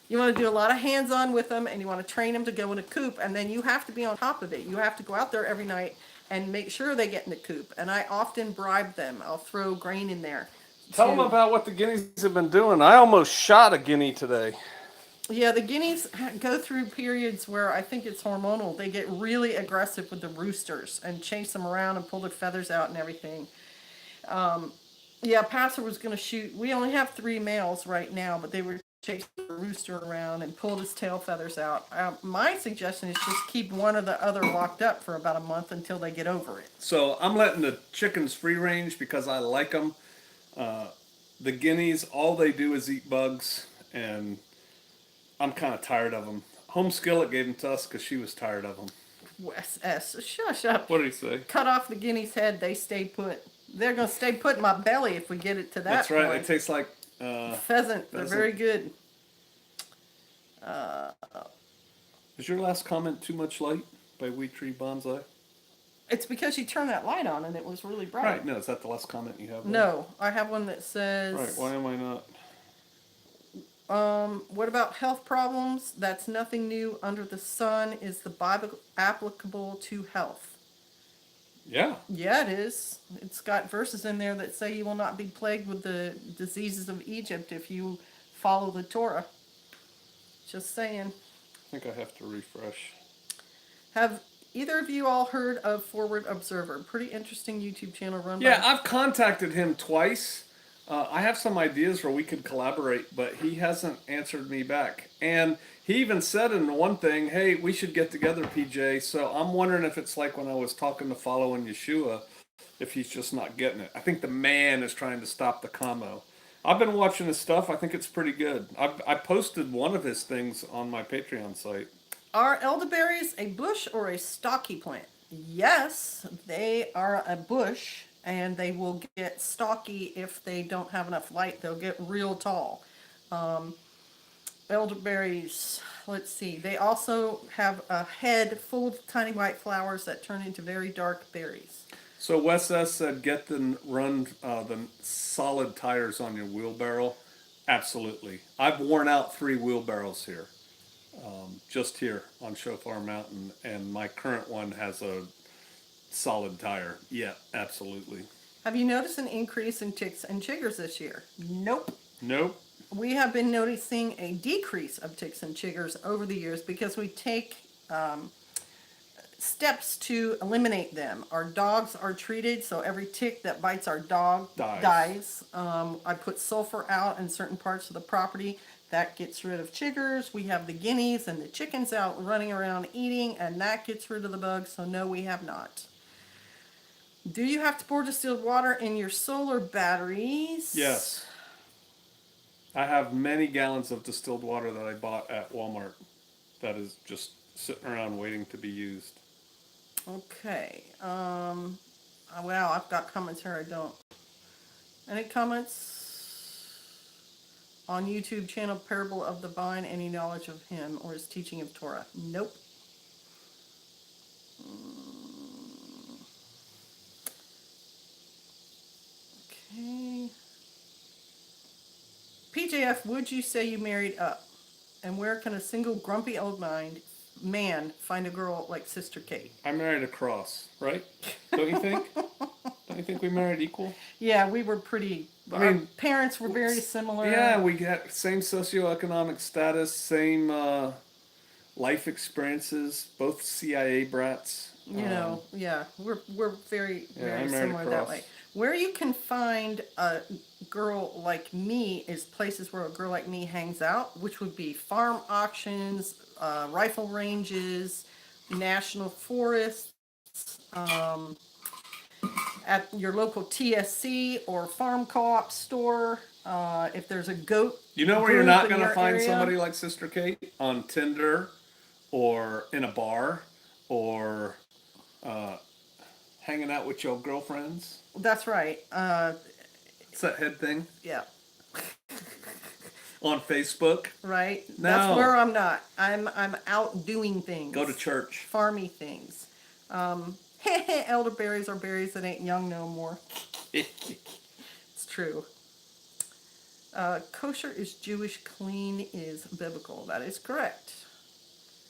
you want to do a lot of hands-on with them, and you want to train them to go in a coop, and then you have to be on top of it. You have to go out there every night and make sure they get in the coop. And I often bribe them. I'll throw grain in there. Tell them about what the guineas have been doing. I almost shot a guinea today. Yeah, the guineas go through periods where I think it's hormonal. They get really aggressive with the roosters and chase them around and pull their feathers out and everything. Yeah, Pastor was going to shoot. We only have 3 males right now, but they were chasing the rooster around and pulled his tail feathers out. My suggestion is just keep one or the other locked up for about a month until they get over it. So I'm letting the chickens free range because I like them. The guineas, all they do is eat bugs, and I'm kind of tired of them. Home Skillet gave them to us because she was tired of them. Wes S. Shush up. What did he say? Cut off the guinea's head, they stay put. They're going to stay put in my belly if we get it to that That's right. point. It tastes like Pheasant. They're very good. Is your last comment Too Much Light by Wheat Tree Bonsai? It's because you turned that light on and it was really bright. Right. No, is that the last comment you have? No, I have one that says. Right. Why am I not? What about health problems? That's nothing new under the sun. Is the Bible applicable to health? Yeah. Yeah, it is. It's got verses in there that say you will not be plagued with the diseases of Egypt if you follow the Torah. Just saying. I think I have to refresh. Have either of you all heard of Forward Observer? Pretty interesting YouTube channel run Yeah, by. I've contacted him twice. I have some ideas where we could collaborate, but he hasn't answered me back. And he even said in one thing, hey, we should get together, PJ. So I'm wondering if it's like when I was talking to Follow and Yeshua, if he's just not getting it. I think the man is trying to stop the commo. I've been watching his stuff. I think it's pretty good. I posted one of his things on my Patreon site. Are elderberries a bush or a stocky plant? Yes, they are a bush, and they will get stocky if they don't have enough light. They'll get real tall. Elderberries, let's see, they also have a head full of tiny white flowers that turn into very dark berries. So Wes S said, get the the solid tires on your wheelbarrow. Absolutely. I've worn out 3 wheelbarrows here, just here on Shofar Mountain, and my current one has a solid tire. Yeah, absolutely. Have you noticed an increase in ticks and chiggers this year? Nope. Nope. We have been noticing a decrease of ticks and chiggers over the years because we take steps to eliminate them. Our dogs are treated, so every tick that bites our dog dies. I put sulfur out in certain parts of the property. That gets rid of chiggers. We have the guineas and the chickens out running around eating, and that gets rid of the bugs, so no, we have not. Do you have to pour distilled water in your solar batteries? Yes. I have many gallons of distilled water that I bought at Walmart that is just sitting around waiting to be used. Okay. Wow, I've got comments here. I don't. Any comments on YouTube channel Parable of the Vine? Any knowledge of him or his teaching of Torah? Nope. Okay. PJF, would you say you married up? And where can a single grumpy old man find a girl like Sister Kate? I married a cross, right? Don't you think? Don't you think we married equal? Yeah, we were pretty. Our parents were very similar. Yeah, we got same socioeconomic status, same life experiences, both CIA brats. You know, yeah, we're very Yeah, very I'm right similar that across. way. Where you can find a girl like me is places where a girl like me hangs out, which would be farm auctions, rifle ranges, national forests, at your local TSC or farm co-op store. If there's a goat You know where you're group not in going to your find area, somebody like Sister Kate? On Tinder or in a bar or hanging out with your girlfriends. that's right. It's that head thing Yeah, on Facebook. right. That's No, where I'm not. I'm out doing go to things, church. farmy things. Elderberries are berries that ain't young no more. It's true. Kosher is Jewish, clean is biblical. That is correct.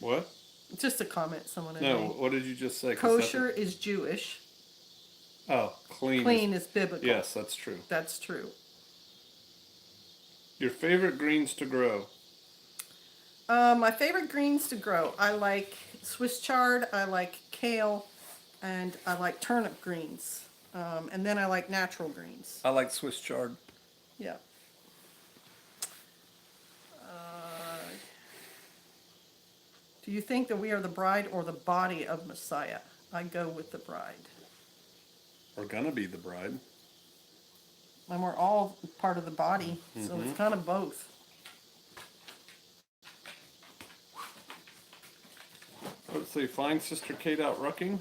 What? Just a comment someone had No, made. what did you just say? 'Cause that's Kosher is Jewish, oh, clean is. clean is biblical. Yes, that's true. That's true. Your favorite greens to grow? My favorite greens to grow. I like Swiss chard, I like kale, and I like turnip greens. And then I like natural greens. I like Swiss chard. Yeah. Uh, do you think that we are the bride or the body of Messiah? I go with the bride. We're gonna be the bride. And we're all part of the body, so it's kind of both. Let's see. Find Sister Kate out rucking.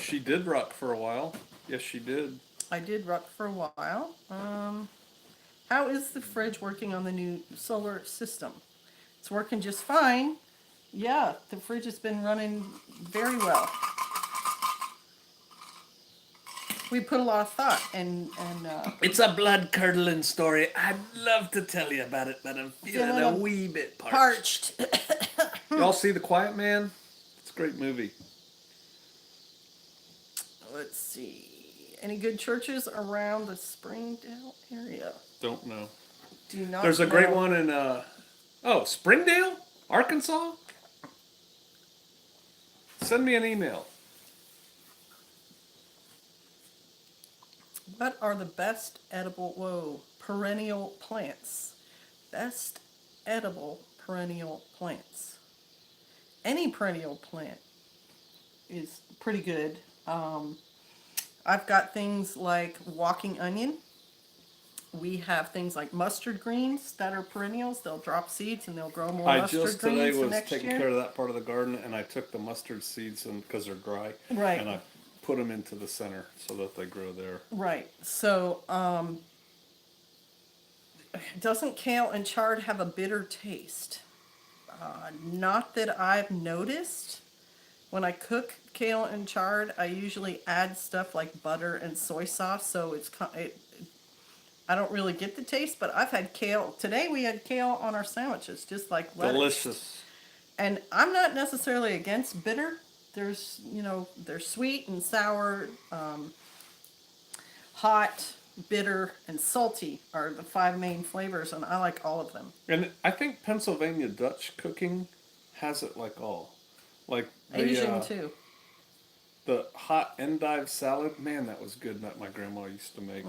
She did ruck for a while. Yes, she did. I did ruck for a while. How is the fridge working on the new solar system? It's working just fine. Yeah, the fridge has been running very well. We put a lot of thought and It's a blood curdling story. I'd love to tell you about it, but I'm feeling Feeling a a wee bit parched. parched. Y'all see The Quiet Man? It's a great movie. Let's see. Any good churches around the Springdale area? Don't know. Do not There's a great know. one in Springdale, Arkansas. Send me an email. What are the best edible, perennial plants? Best edible perennial plants. Any perennial plant is pretty good. I've got things like walking onion. We have things like mustard greens that are perennials. They'll drop seeds and they'll grow more I mustard just today greens the was next taking year. care of that part of the garden, and I took the mustard seeds and because they're dry, Right. and I put them into the center so that they grow there. Right. So, doesn't kale and chard have a bitter taste? Not that I've noticed. When I cook kale and chard, I usually add stuff like butter and soy sauce, so I don't really get the taste. But I've had kale today. We had kale on our sandwiches, just like lettuce. Delicious. And I'm not necessarily against bitter. There's, they're sweet and sour, hot, bitter, and salty are the 5 main flavors, and I like all of them. And I think Pennsylvania Dutch cooking has it like all. Like Asian too. the hot endive salad, man, that was good. That my grandma used to make.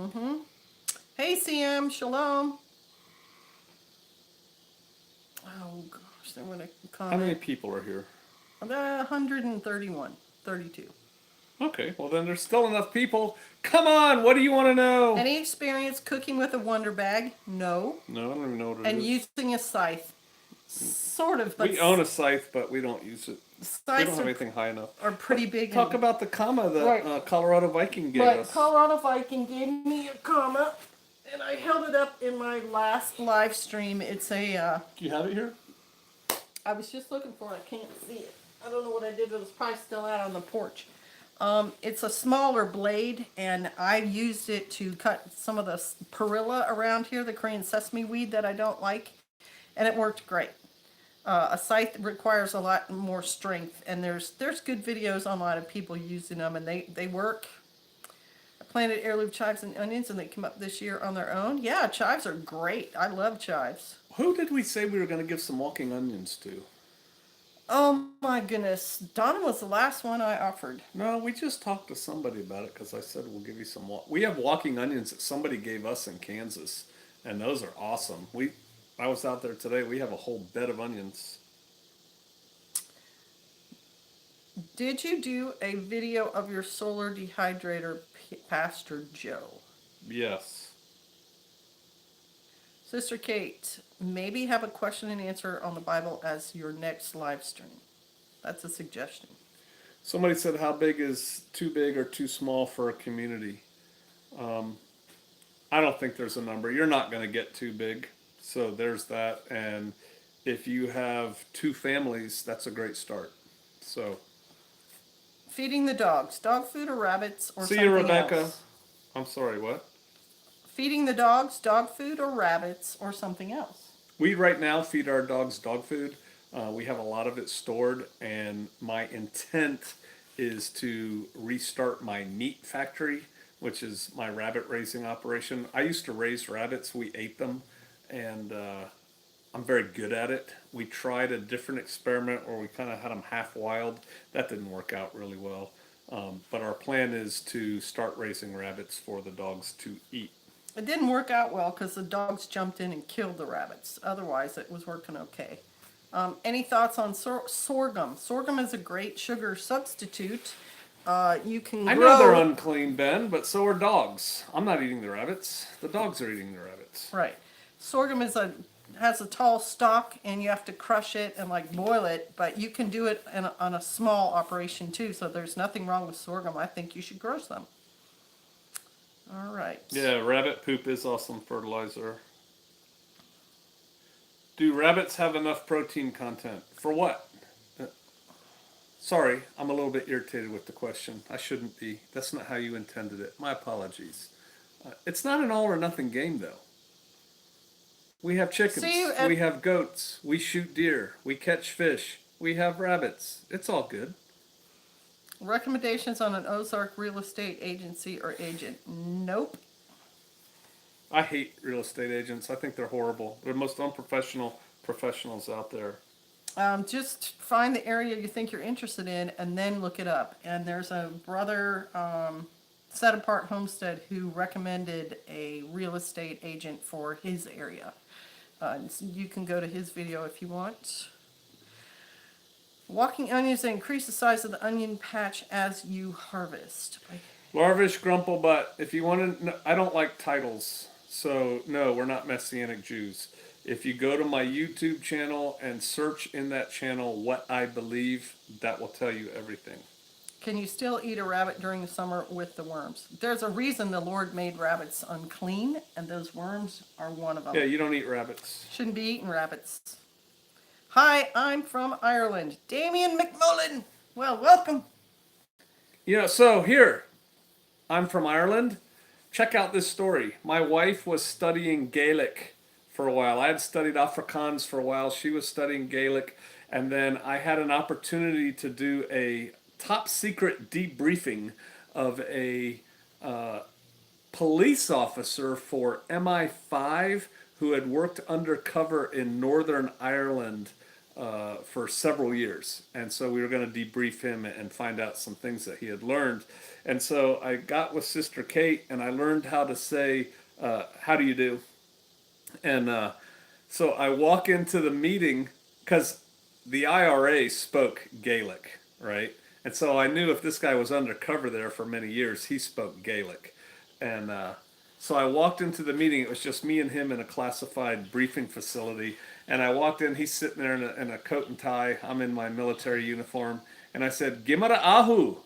Hey CM, shalom. Oh gosh, there went a How many comment. people are here? 131, 32. Okay, well then there's still enough people. Come on, what do you want to know? Any experience cooking with a Wonder Bag? No. No, I don't even know what it And is. using a scythe? Sort of, but We own a scythe, but we don't use it. We don't scythes have anything high enough. are pretty big. Talk and- about the comma that Right. Colorado Viking gave Right, us. Colorado Viking gave me a comma, and I held it up in my last live stream. It's a, Do you have it here? I was just looking for it, I can't see it. I don't know what I did, but it was probably still out on the porch. It's a smaller blade, and I used it to cut some of the perilla around here, the Korean sesame weed that I don't like, and it worked great. A scythe requires a lot more strength, and there's good videos online of people using them, and they work. I planted heirloom chives and onions, and they come up this year on their own. Yeah, chives are great. I love chives. Who did we say we were going to give some walking onions to? Oh my goodness. Donna was the last one I offered. No, we just talked to somebody about it because I said we'll give you some. We have walking onions that somebody gave us in Kansas, and those are awesome. I was out there today. We have a whole bed of onions. Did you do a video of your solar dehydrator, Pastor Joe? Yes. Sister Kate, maybe have a question and answer on the Bible as your next live stream. That's a suggestion. Somebody said, "How big is too big or too small for a community?" I don't think there's a number. You're not going to get too big, so there's that. And if you have two families, that's a great start. So, Feeding the dogs, dog food or rabbits or see something you, Rebecca. else? I'm sorry, what? Feeding the dogs, dog food or rabbits or something else? We right now feed our dogs dog food. We have a lot of it stored, and my intent is to restart my meat factory, which is my rabbit raising operation. I used to raise rabbits, we ate them, and I'm very good at it. We tried a different experiment where we kind of had them half wild. That didn't work out really well. But our plan is to start raising rabbits for the dogs to eat. It didn't work out well because the dogs jumped in and killed the rabbits. Otherwise, it was working okay. Any thoughts on sorghum? Sorghum is a great sugar substitute. You can I grow. know they're unclean, Ben, but so are dogs. I'm not eating the rabbits. The dogs are eating the rabbits. Right. Sorghum has a tall stalk, and you have to crush it and like boil it. But you can do it on a small operation too. So there's nothing wrong with sorghum. I think you should grow some. All right. Yeah, rabbit poop is awesome fertilizer. Do rabbits have enough protein content? For what? Sorry, I'm a little bit irritated with the question. I shouldn't be. That's not how you intended it. My apologies. It's not an all or nothing game, though. We have chickens. We have goats. We shoot deer. We catch fish. We have rabbits. It's all good. Recommendations on an Ozark real estate agency or agent? Nope. I hate real estate agents. I think they're horrible. They're the most unprofessional professionals out there. Just find the area you think you're interested in and then look it up. And there's a brother, Set Apart Homestead, who recommended a real estate agent for his area. So you can go to his video if you want. Walking onions, they increase the size of the onion patch as you harvest. Larvish Grumplebutt, if you want to, I don't like titles, so no, we're not Messianic Jews. If you go to my YouTube channel and search in that channel what I believe, that will tell you everything. Can you still eat a rabbit during the summer with the worms? There's a reason the Lord made rabbits unclean, and those worms are one of them. Yeah, you don't eat rabbits. Shouldn't be eating rabbits. Hi, I'm from Ireland. Damien McMullen. Well, welcome. So here, I'm from Ireland. Check out this story. My wife was studying Gaelic for a while. I had studied Afrikaans for a while. She was studying Gaelic. And then I had an opportunity to do a top secret debriefing of a police officer for MI5 who had worked undercover in Northern Ireland for several years. And so we were going to debrief him and find out some things that he had learned. And so I got with Sister Kate and I learned how to say, how do you do? And so I walk into the meeting because the IRA spoke Gaelic, right? And so I knew if this guy was undercover there for many years, he spoke Gaelic. And so I walked into the meeting. It was just me and him in a classified briefing facility. And I walked in. He's sitting there in a coat and tie. I'm in my military uniform. And I said, "Gimara ahu."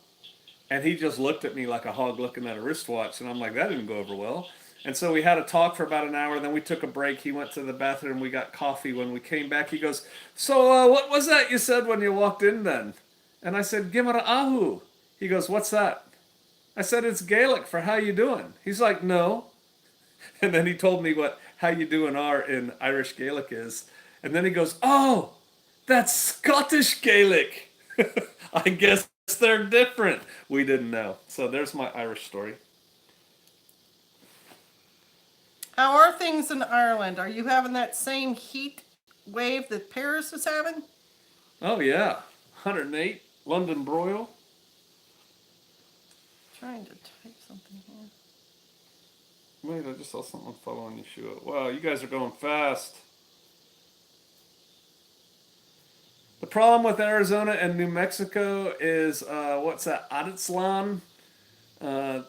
And he just looked at me like a hog looking at a wristwatch. And I'm like, that didn't go over well. And so we had a talk for about an hour. Then we took a break. He went to the bathroom. We got coffee. When we came back, he goes, "So what was that you said when you walked in then?" And I said, "Gimara ahu." He goes, "What's that?" I said, "It's Gaelic for how you doing." He's like, "No." And then he told me what how you doing are in Irish Gaelic is. And then he goes, "Oh, that's Scottish Gaelic." I guess they're different. We didn't know. So there's my Irish story. How are things in Ireland? Are you having that same heat wave that Paris is having? Oh yeah, 108 London broil. Trying to type something here. Wait, I just saw someone following Yeshua. Wow, you guys are going fast. The problem with Arizona and New Mexico is what's that? Aditslan. The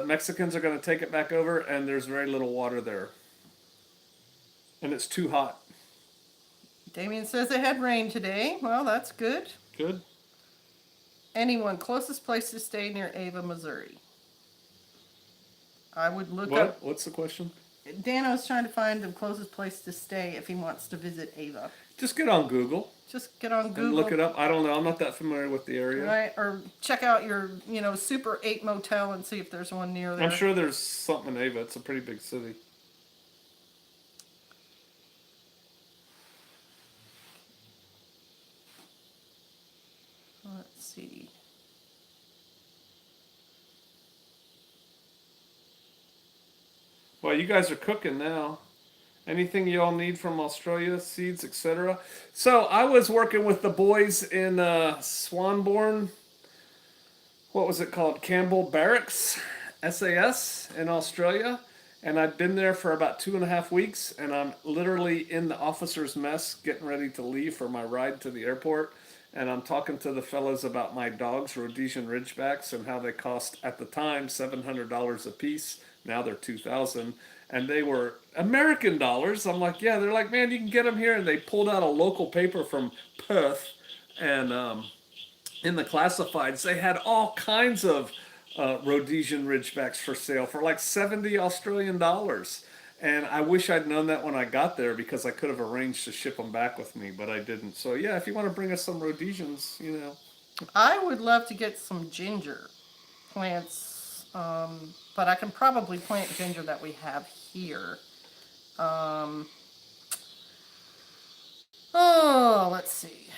Mexicans are going to take it back over, and there's very little water there, and it's too hot. Damien says they had rain today. Well, that's good. Good. Anyone closest place to stay near Ava, Missouri? I would look What? up. What's the question? Dano is trying to find the closest place to stay if he wants to visit Ava. Just get on Google Just get on Google. and look it up. I don't know. I'm not that familiar with the area. Right, or check out your, Super 8 motel and see if there's one near there. I'm sure there's something in Ava. It's a pretty big city. Let's see. Well, you guys are cooking now. Anything you all need from Australia, seeds, etc. So I was working with the boys in Swanbourne. What was it called? Campbell Barracks, SAS in Australia. And I've been there for about 2.5 weeks, and I'm literally in the officer's mess getting ready to leave for my ride to the airport. And I'm talking to the fellas about my dogs, Rhodesian Ridgebacks, and how they cost at the time $700 a piece. Now they're $2,000, and they were American dollars. I'm like, yeah. They're like, man, you can get them here. And they pulled out a local paper from Perth, and in the classifieds, they had all kinds of Rhodesian Ridgebacks for sale for like 70 Australian dollars. And I wish I'd known that when I got there, because I could have arranged to ship them back with me, but I didn't. So yeah, if you want to bring us some Rhodesians, I would love to get some ginger plants, but I can probably plant ginger that we have here. Let's see.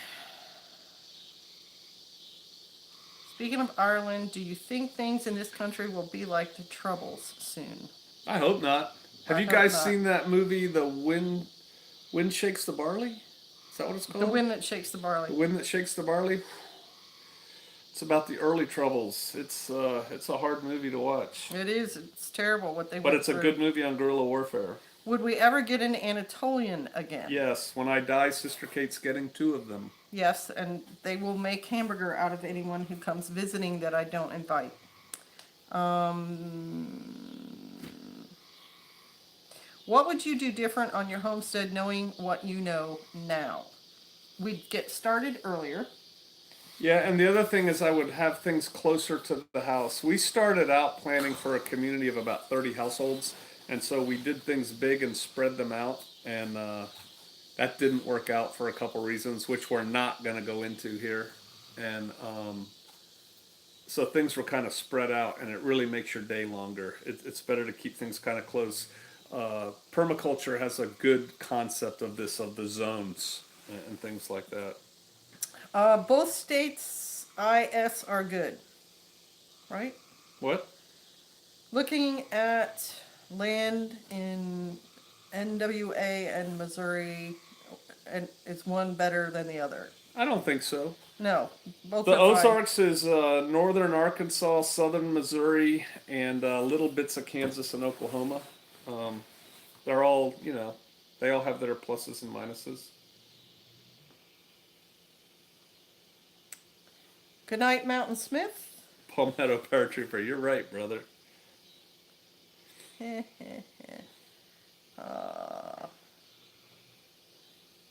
Speaking of Ireland, do you think things in this country will be like the Troubles soon? I hope not. Have you guys seen that movie, The Wind Shakes the Barley? Is that what it's called? The Wind That Shakes the Barley. The Wind That Shakes the Barley. It's about the early Troubles. It's a hard movie to watch. It is. It's terrible what they But went it's a through. good movie on guerrilla warfare. Would we ever get an Anatolian again? Yes. When I die, Sister Kate's getting 2 of them. Yes, and they will make hamburger out of anyone who comes visiting that I don't invite. What would you do different on your homestead knowing what you know now? We'd get started earlier. Yeah, and the other thing is I would have things closer to the house. We started out planning for a community of about 30 households, and so we did things big and spread them out, and that didn't work out for a couple reasons, which we're not going to go into here. And so things were kind of spread out, and it really makes your day longer. It's better to keep things kind of close. Permaculture has a good concept of this, of the zones and things like that. Both states' IS are good, right? What? Looking at land in NWA and Missouri, and is one better than the other? I don't think so. No, both The are fine. Ozarks is northern Arkansas, southern Missouri, and little bits of Kansas and Oklahoma. They're all, they all have their pluses and minuses. Good night, Mountain Smith. Palmetto Paratrooper, you're right, brother.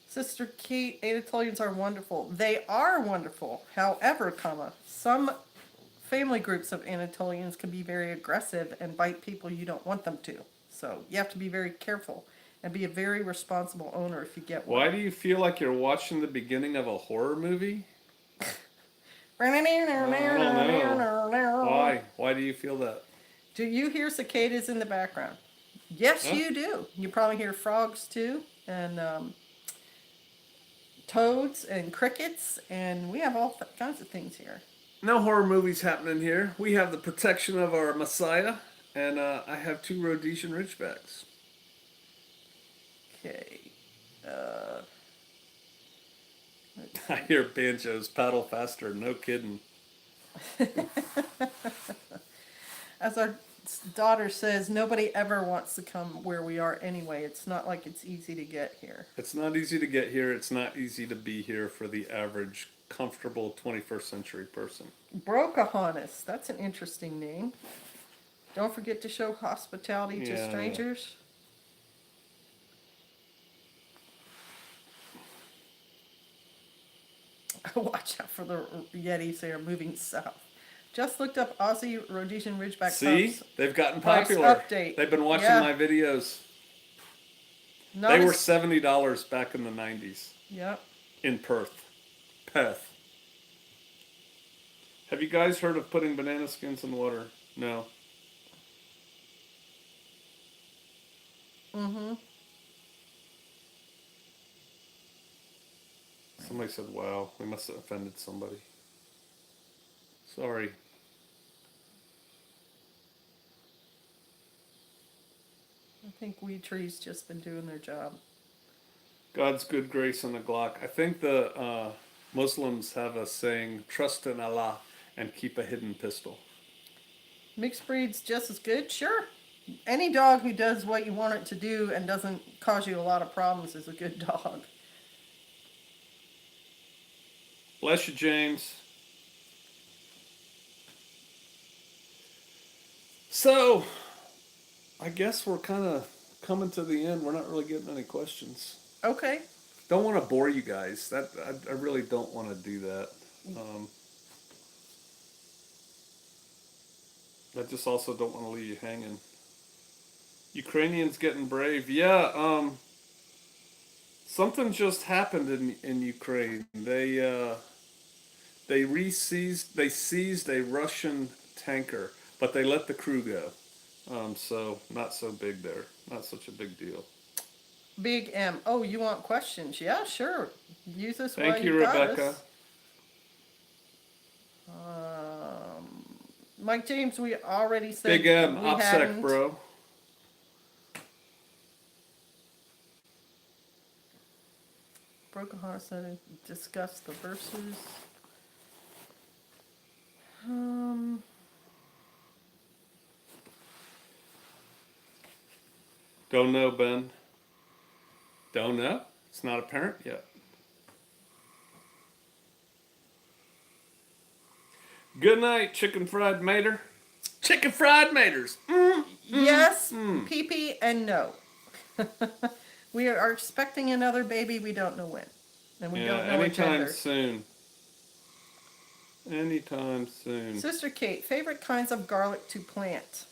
Sister Kate, Anatolians are wonderful. They are wonderful. However, some family groups of Anatolians can be very aggressive and bite people you don't want them to. So you have to be very careful and be a very responsible owner if you get one. Why do you feel like you're watching the beginning of a horror movie? I don't know. Why? Why do you feel that? Do you hear cicadas in the background? Yes, Yeah. you do. You probably hear frogs too, and toads and crickets, and we have all kinds of things here. No horror movies happening here. We have the protection of our Messiah, and I have 2 Rhodesian Ridgebacks. Okay. I hear banjos paddle faster. No kidding. As our daughter says, nobody ever wants to come where we are anyway. It's not like it's easy to get here. It's not easy to get here. It's not easy to be here for the average comfortable 21st century person. Brokahonis, that's an interesting name. Don't forget to show hospitality to Yeah. strangers. Watch out for the Yetis, they are moving south. Just looked up Aussie Rhodesian Ridgeback See? pups. They've gotten Price popular. update. They've been watching Yeah. my videos. Not They were as- $70 back in the 90s Yep. in Perth. Have you guys heard of putting banana skins in water? No. Mm-hmm. Somebody said, wow, we must have offended somebody. Sorry. I think Weed Tree's just been doing their job. God's good grace on the Glock. I think the Muslims have a saying, trust in Allah and keep a hidden pistol. Mixed breed's just as good, sure. Any dog who does what you want it to do and doesn't cause you a lot of problems is a good dog. Bless you, James. So, I guess we're kind of coming to the end. We're not really getting any questions. Okay. Don't want to bore you guys. I really don't want to do that. I just also don't want to leave you hanging. Ukrainians getting brave. Yeah, something just happened in Ukraine. They seized a Russian tanker, but they let the crew go. So not so big there. Not such a big deal. Big M. Oh, you want questions? Yeah, sure. Use this while Thank you, got Rebecca. us. Mike James, we already said Big M, we OPSEC, hadn't. bro. Brokahonis said discuss the verses. Don't know, Ben. Don't know. It's not apparent yet. Good night, chicken fried mater. Chicken fried maters. Yes, PP, and no. We are expecting another baby. We don't know when, and we Yeah, don't know a anytime gender. soon. Anytime soon. Sister Kate, favorite kinds of garlic to plant?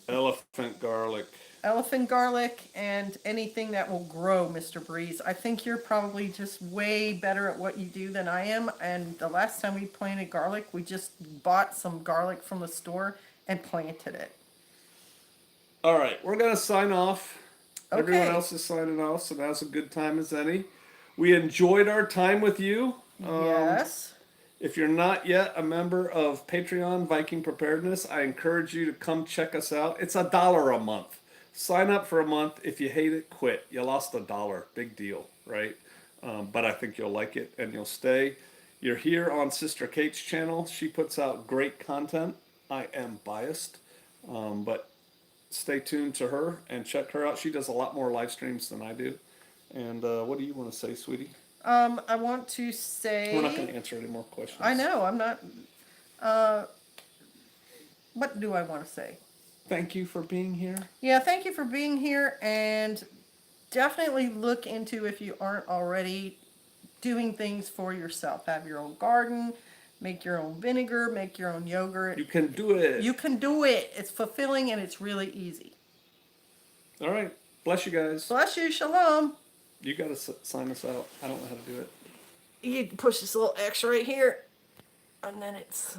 Elephant garlic. Elephant garlic and anything that will grow, Mr. Breeze. I think you're probably just way better at what you do than I am. And the last time we planted garlic, we just bought some garlic from the store and planted it. All right, we're going to sign off. Everyone Okay. else is signing off, so now's a good time as any. We enjoyed our time with you. Yes. If you're not yet a member of Patreon Viking Preparedness, I encourage you to come check us out. It's $1 a month. Sign up for a month. If you hate it, quit. You lost $1. Big deal, right? But I think you'll like it and you'll stay. You're here on Sister Kate's channel. She puts out great content. I am biased, but stay tuned to her and check her out. She does a lot more live streams than I do. And what do you want to say, sweetie? I want to say... We're not going to answer any more questions. I know, I'm not... what do I want to say? Thank you for being here. Yeah, thank you for being here, and definitely look into, if you aren't already, doing things for yourself. Have your own garden, make your own vinegar, make your own yogurt. You can do it. You can do it. It's fulfilling and it's really easy. All right. Bless you guys. Bless you. Shalom. You got to sign us out. I don't know how to do it. You push this little X right here, and then it's